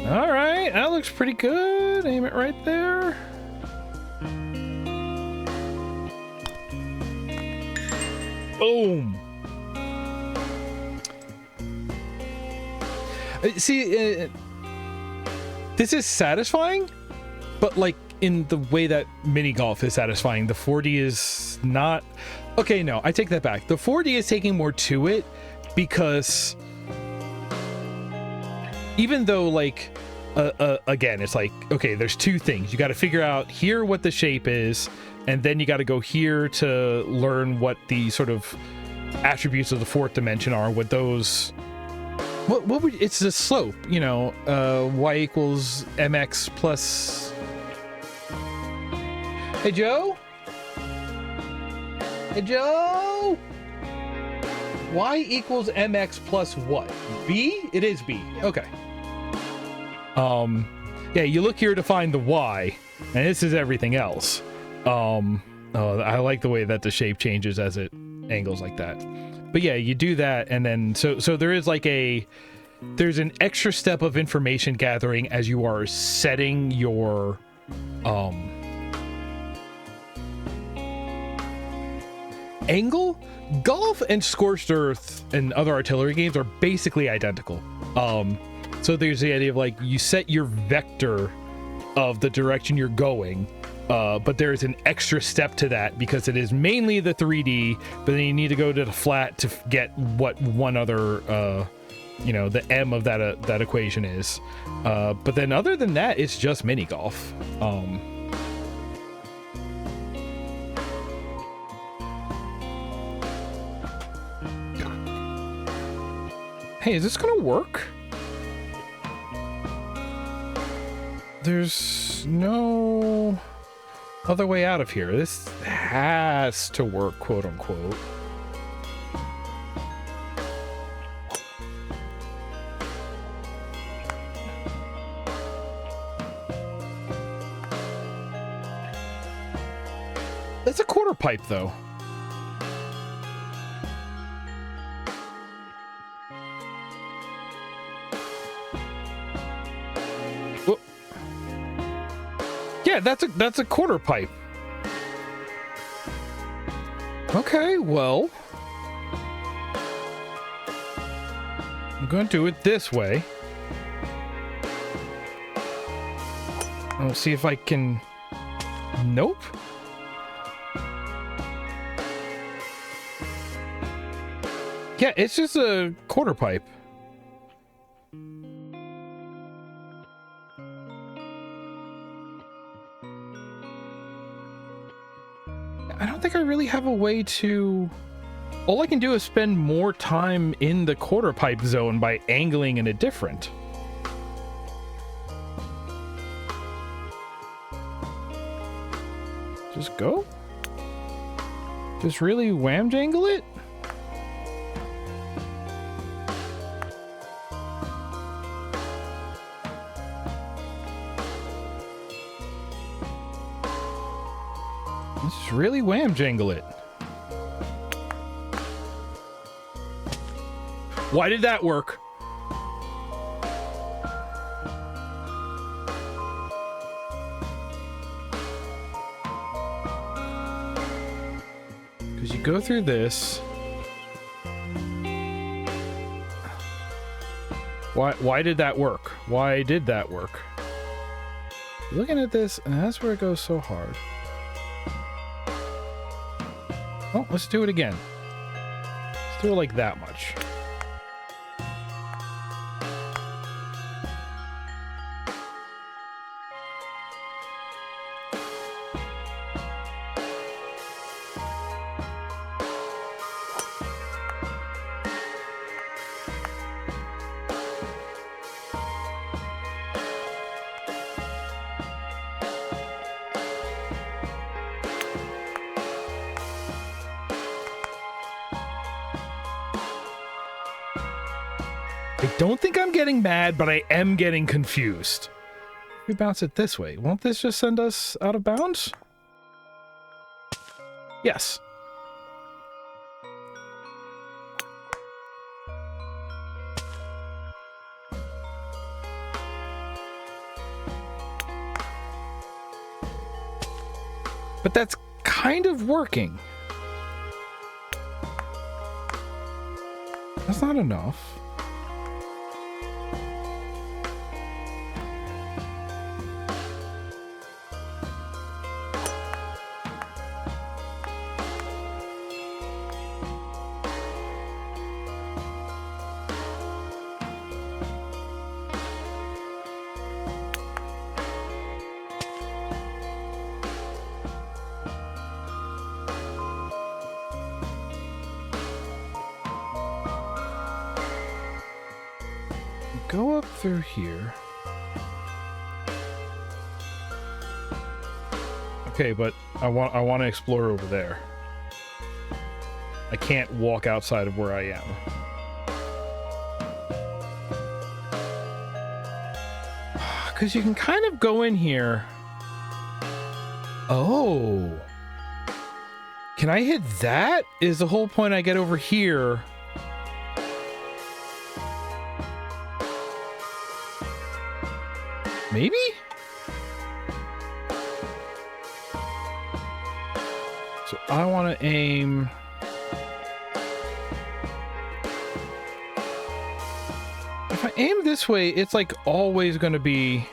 S1: All right, that looks pretty good. Aim it right there. Boom. See, this is satisfying, but like in the way that mini golf is satisfying. The 4D is not. Okay, no, I take that back. The 4D is taking more to it because even though like again, it's like, okay, there's two things. You got to figure out here what the shape is, and then you got to go here to learn what the sort of attributes of the fourth dimension are, what those. What would it's the slope, you know, y equals mx plus. Hey Joe? Hey Joe? Y equals mx plus what? B? It is B. Okay. Yeah, you look here to find the y, and this is everything else. Oh, I like the way that the shape changes as it angles like that. But yeah, you do that, and then so there is like there's an extra step of information gathering as you are setting your angle. Golf and Scorched Earth and other artillery games are basically identical. So there's the idea of like you set your vector of the direction you're going. But there is an extra step to that because it is mainly the 3D, but then you need to go to the flat to get what one other, you know, the M of that equation is. But then other than that, it's just mini golf. Hey, is this gonna work? There's no other way out of here. This has to work, quote unquote. It's a quarter pipe, though. Whoa. Yeah, that's a quarter pipe. Okay, well, I'm going to do it this way. I'll see if I can. Nope. Yeah, it's just a quarter pipe. I don't think I really have a way to. All I can do is spend more time in the quarter pipe zone by angling in a different. Just go? Just really wham jangle it? Just really wham jangle it. Why did that work? go through this. Why did that work? Why did that work? Looking at this, and that's where it goes so hard. Oh, let's do it again. Let's do it like that much. I don't think I'm getting mad, but I am getting confused. We bounce it this way. Won't this just send us out of bounds? Yes. But that's kind of working. That's not enough. Go up through here. Okay, but I want to explore over there. I can't walk outside of where I am. Because you can kind of go in here. Oh. Can I hit that? Is the whole point I get over here? Maybe? So I want to aim... If I aim this way, it's like always going to be...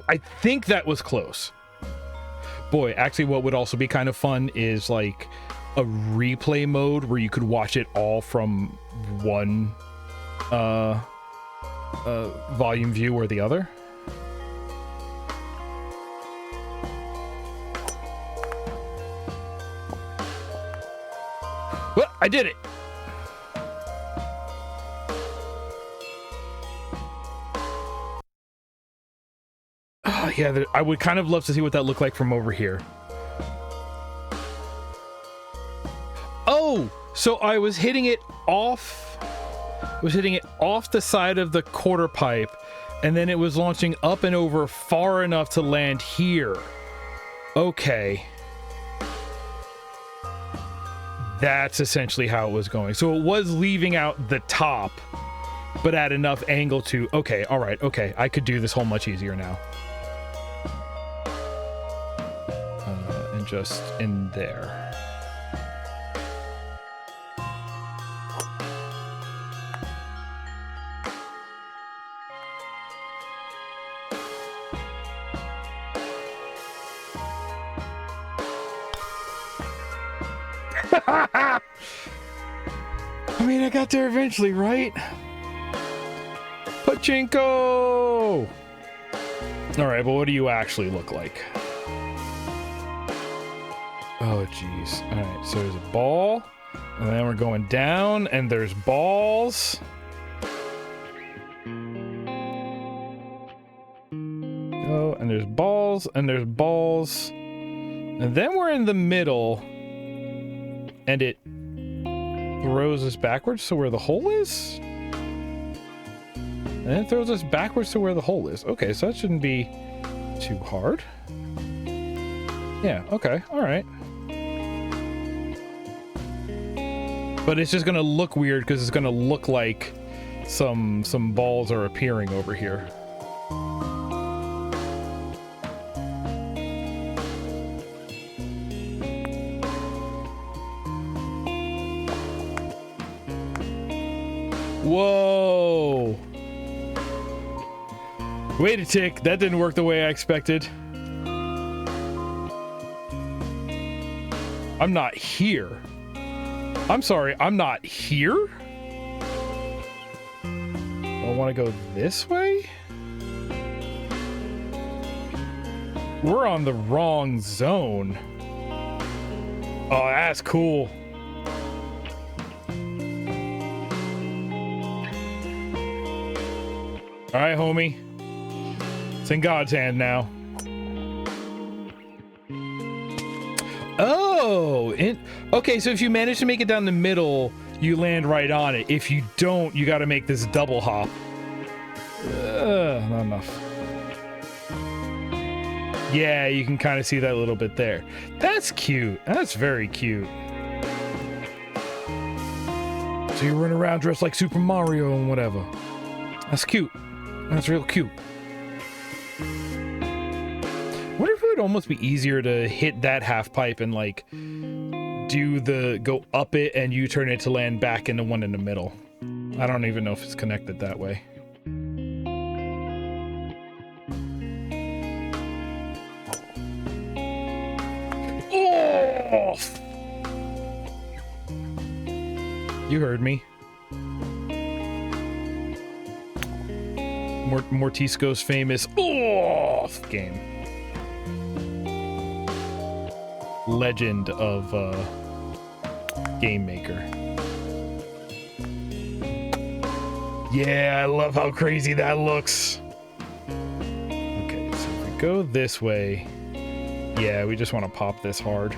S1: I think that was close. Boy, actually what would also be kind of fun is like a replay mode where you could watch it all from one volume view or the other. Well, I did it. Yeah, I would kind of love to see what that looked like from over here. Oh, so I was hitting it off. I was hitting it off the side of the quarter pipe, and then it was launching up and over far enough to land here. Okay. That's essentially how it was going. So it was leaving out the top, but at enough angle to... Okay, all right, okay. I could do this whole much easier now. Just in there. I mean, I got there eventually, right? Pachinko! All right, but what do you actually look like? Oh, geez. All right, so there's a ball, and then we're going down, and there's balls. Oh, and there's balls, and there's balls. And then we're in the middle, and it throws us backwards to where the hole is? And it throws us backwards to where the hole is. Okay, so that shouldn't be too hard. Yeah, okay, all right. But it's just gonna look weird because it's gonna look like some balls are appearing over here. Whoa! Wait a tick, that didn't work the way I expected. I'm not here. I'm sorry, I'm not here? I want to go this way? We're on the wrong zone. Oh, that's cool. All right, homie. It's in God's hand now. Oh, okay, so if you manage to make it down the middle, you land right on it. If you don't, you got to make this double hop. Not enough. Yeah, you can kind of see that a little bit there. That's cute. That's very cute. So you run around dressed like Super Mario and whatever. That's cute. That's real cute. Wonder if it would almost be easier to hit that half pipe and like go up it and you turn it to land back in the one in the middle. I don't even know if it's connected that way. Oh! You heard me. Mortisco's famous off game. Legend of Game Maker. Yeah, I love how crazy that looks. Okay, so if we go this way, yeah, we just want to pop this hard.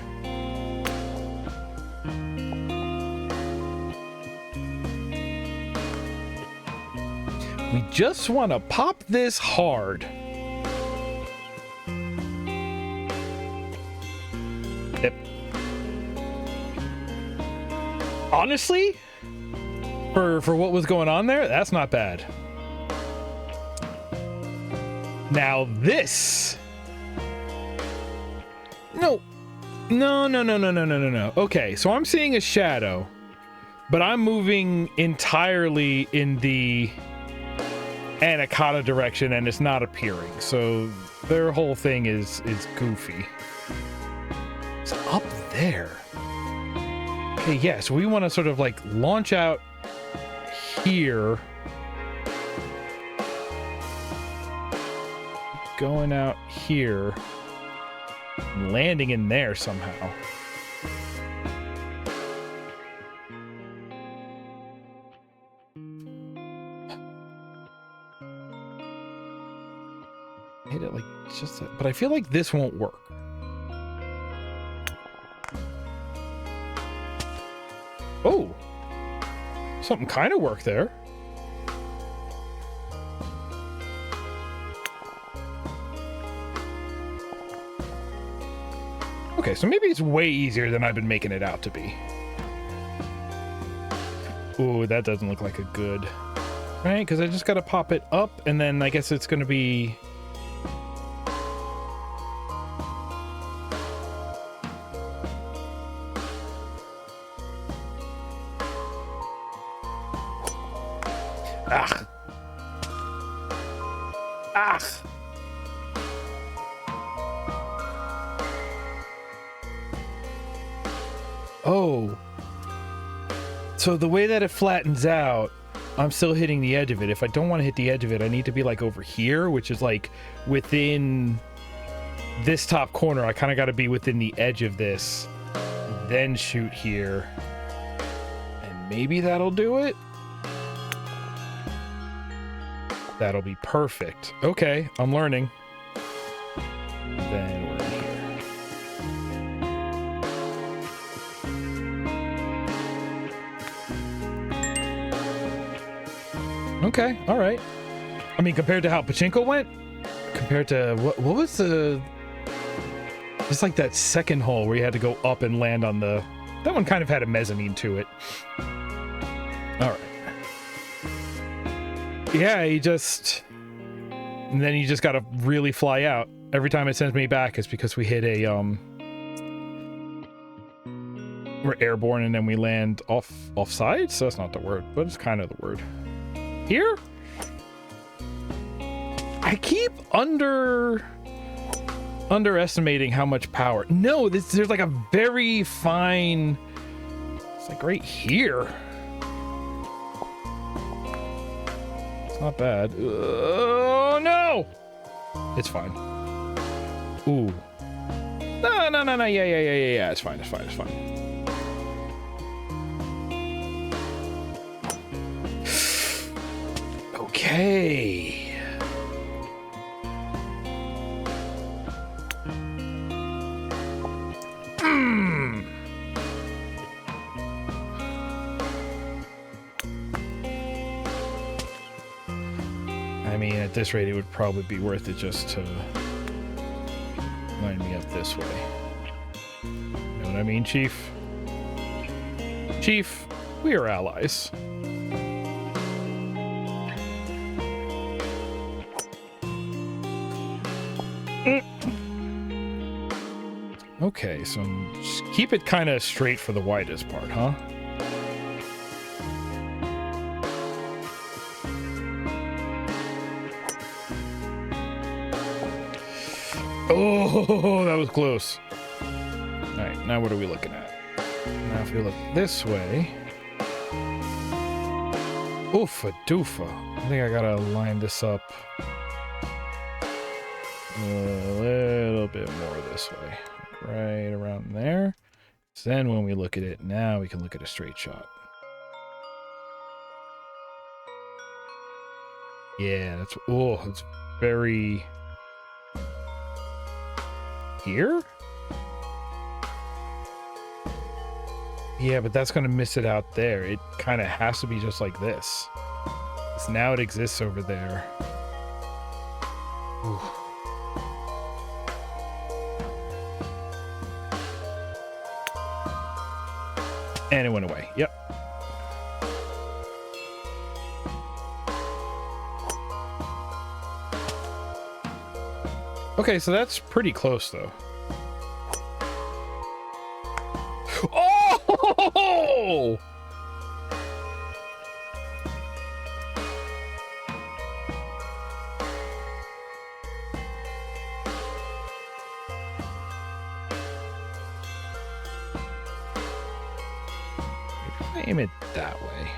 S1: We just want to pop this hard. Yep. Honestly, for what was going on there, that's not bad. Now this. No. Okay, so I'm seeing a shadow, but I'm moving entirely in the Anaconda direction and it's not appearing, so their whole thing is goofy. It's up there. Okay, yeah, so we want to sort of like launch out here, going out here, and landing in there somehow. Hit it like just that, but I feel like this won't work. Oh, something kind of worked there. Okay, so maybe it's way easier than I've been making it out to be. Ooh, that doesn't look like a good, right? Because I just got to pop it up, and then I guess it's going to be. Ah. Ah. Oh. So the way that it flattens out, I'm still hitting the edge of it. If I don't want to hit the edge of it, I need to be like over here, which is like within this top corner. I kind of got to be within the edge of this, then shoot here. And maybe that'll do it. That'll be perfect. Okay, I'm learning. Then we're in here. Okay, all right. I mean, compared to how Pachinko went, compared to what was the? It's like that second hole where you had to go up and land on the. That one kind of had a mezzanine to it. All right. Yeah, you just... And then you just gotta really fly out. Every time it sends me back, it's because we hit a, we're airborne and then we land offside? So that's not the word, but it's kind of the word. Here? I keep underestimating how much power. No, there's like a very fine... It's like right here. It's not bad. Oh, no! It's fine. Ooh. No. Yeah. It's fine. Okay. I mean, at this rate, it would probably be worth it just to line me up this way. You know what I mean, Chief? Chief, we are allies. Okay, so just keep it kind of straight for the widest part, huh? Oh, that was close. All right, now what are we looking at? Now if we look this way... Oofa doofa. I think I gotta line this up a little bit more this way. Right around there. So then when we look at it, now we can look at a straight shot. Yeah, that's... Oh, it's very... Here? Yeah, but that's going to miss it out there. It kind of has to be just like this. So now it exists over there. Ooh. And it went away. Yep. Okay, so that's pretty close, though. Oh! Aim it that way.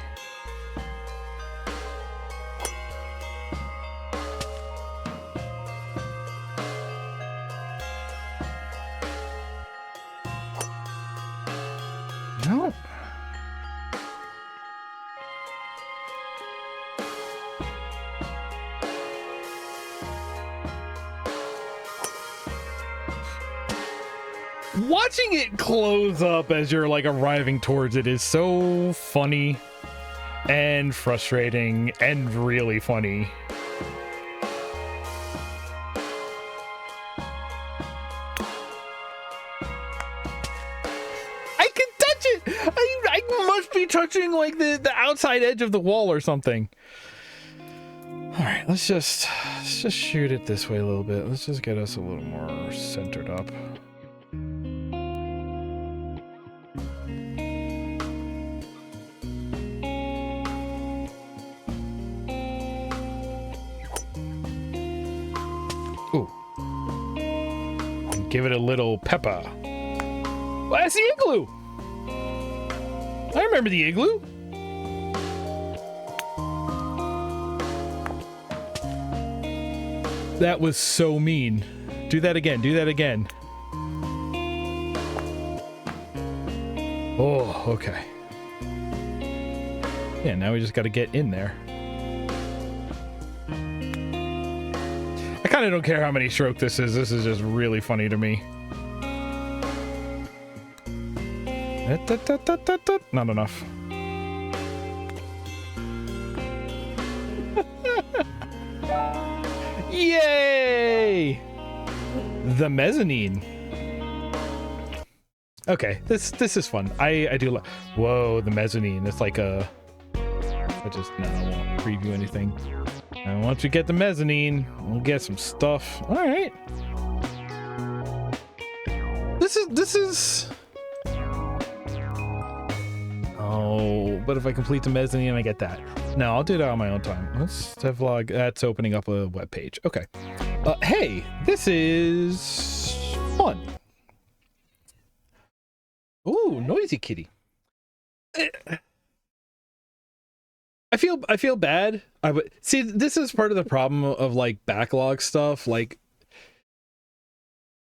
S1: No. Watching it close up as you're like arriving towards it is so funny and frustrating and really funny. I can touch it. I must be touching like the outside edge of the wall or something. All right, let's just shoot it this way a little bit. Let's just get us a little more centered up. Give it a little pepper. Well, that's the igloo. I remember the igloo. That was so mean. Do that again. Do that again. Oh, okay. Yeah, now we just got to get in there. I kind of don't care how many stroke this is. This is just really funny to me. Not enough. Yay! The mezzanine. Okay, this is fun. I do like. Whoa, the mezzanine. It's like a. I won't preview anything. And once we get the mezzanine, we'll get some stuff. All right. This is. Oh, but if I complete the mezzanine, I get that. No, I'll do that on my own time. Let's devlog. That's opening up a web page. Okay. Hey, this is fun. Ooh, noisy kitty. I feel bad. I would see, this is part of the problem of like backlog stuff. Like,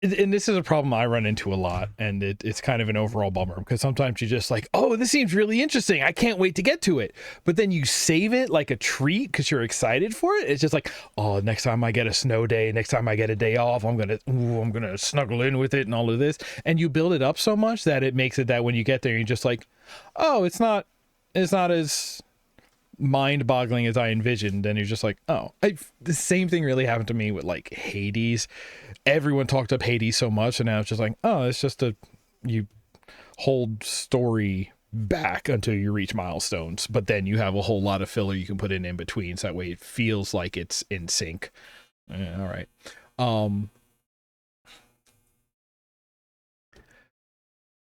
S1: and this is a problem I run into a lot, and it's kind of an overall bummer because sometimes you're just like, oh, this seems really interesting. I can't wait to get to it. But then you save it like a treat because you're excited for it. It's just like, oh, next time I get a snow day, next time I get a day off, I'm gonna snuggle in with it and all of this. And you build it up so much that it makes it that when you get there, you're just like, oh, it's not as mind-boggling as I envisioned, and you're just like, oh, the same thing really happened to me with like Hades. Everyone talked up Hades so much, and now it's just like, oh, it's just you hold story back until you reach milestones, but then you have a whole lot of filler you can put in between, so that way it feels like it's in sync. Yeah, all right.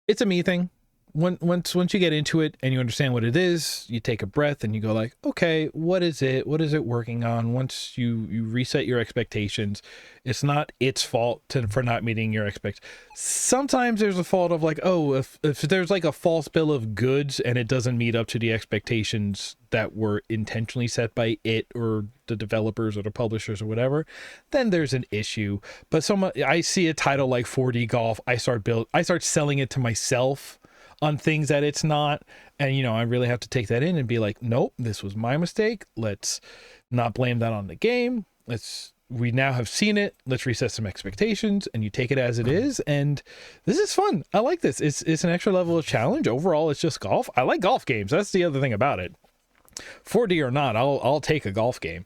S1: It's a me thing. Once you get into it and you understand what it is, you take a breath and you go like, okay, what is it working on? Once you reset your expectations, it's not its fault for not meeting your expectations. Sometimes there's a fault of like, oh, if there's like a false bill of goods and it doesn't meet up to the expectations that were intentionally set by it or the developers or the publishers or whatever, then there's an issue. But I see a title like 4D Golf, I start selling it to myself on things that it's not, and I really have to take that in and be like, nope, this was my mistake. Let's not blame that on the game. We now have seen it. Let's reset some expectations, and you take it as it is. And this is fun. I like this. It's an extra level of challenge. Overall, it's just golf. I like golf games. That's the other thing about it. 4D or not, I'll take a golf game.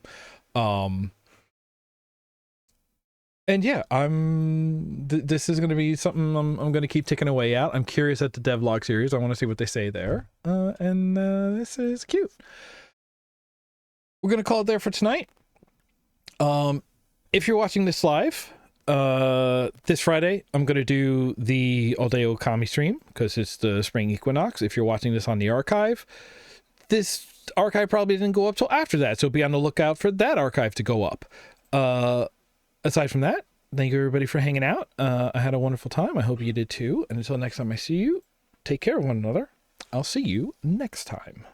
S1: And yeah, this is going to be something I'm going to keep ticking away at. I'm curious at the devlog series. I want to see what they say there. And this is cute. We're going to call it there for tonight. If you're watching this live, this Friday, I'm going to do the All Day Okami stream because it's the spring equinox. If you're watching this on the archive, this archive probably didn't go up till after that. So be on the lookout for that archive to go up. Aside from that, thank you everybody for hanging out. I had a wonderful time. I hope you did too. And until next time I see you, take care of one another. I'll see you next time.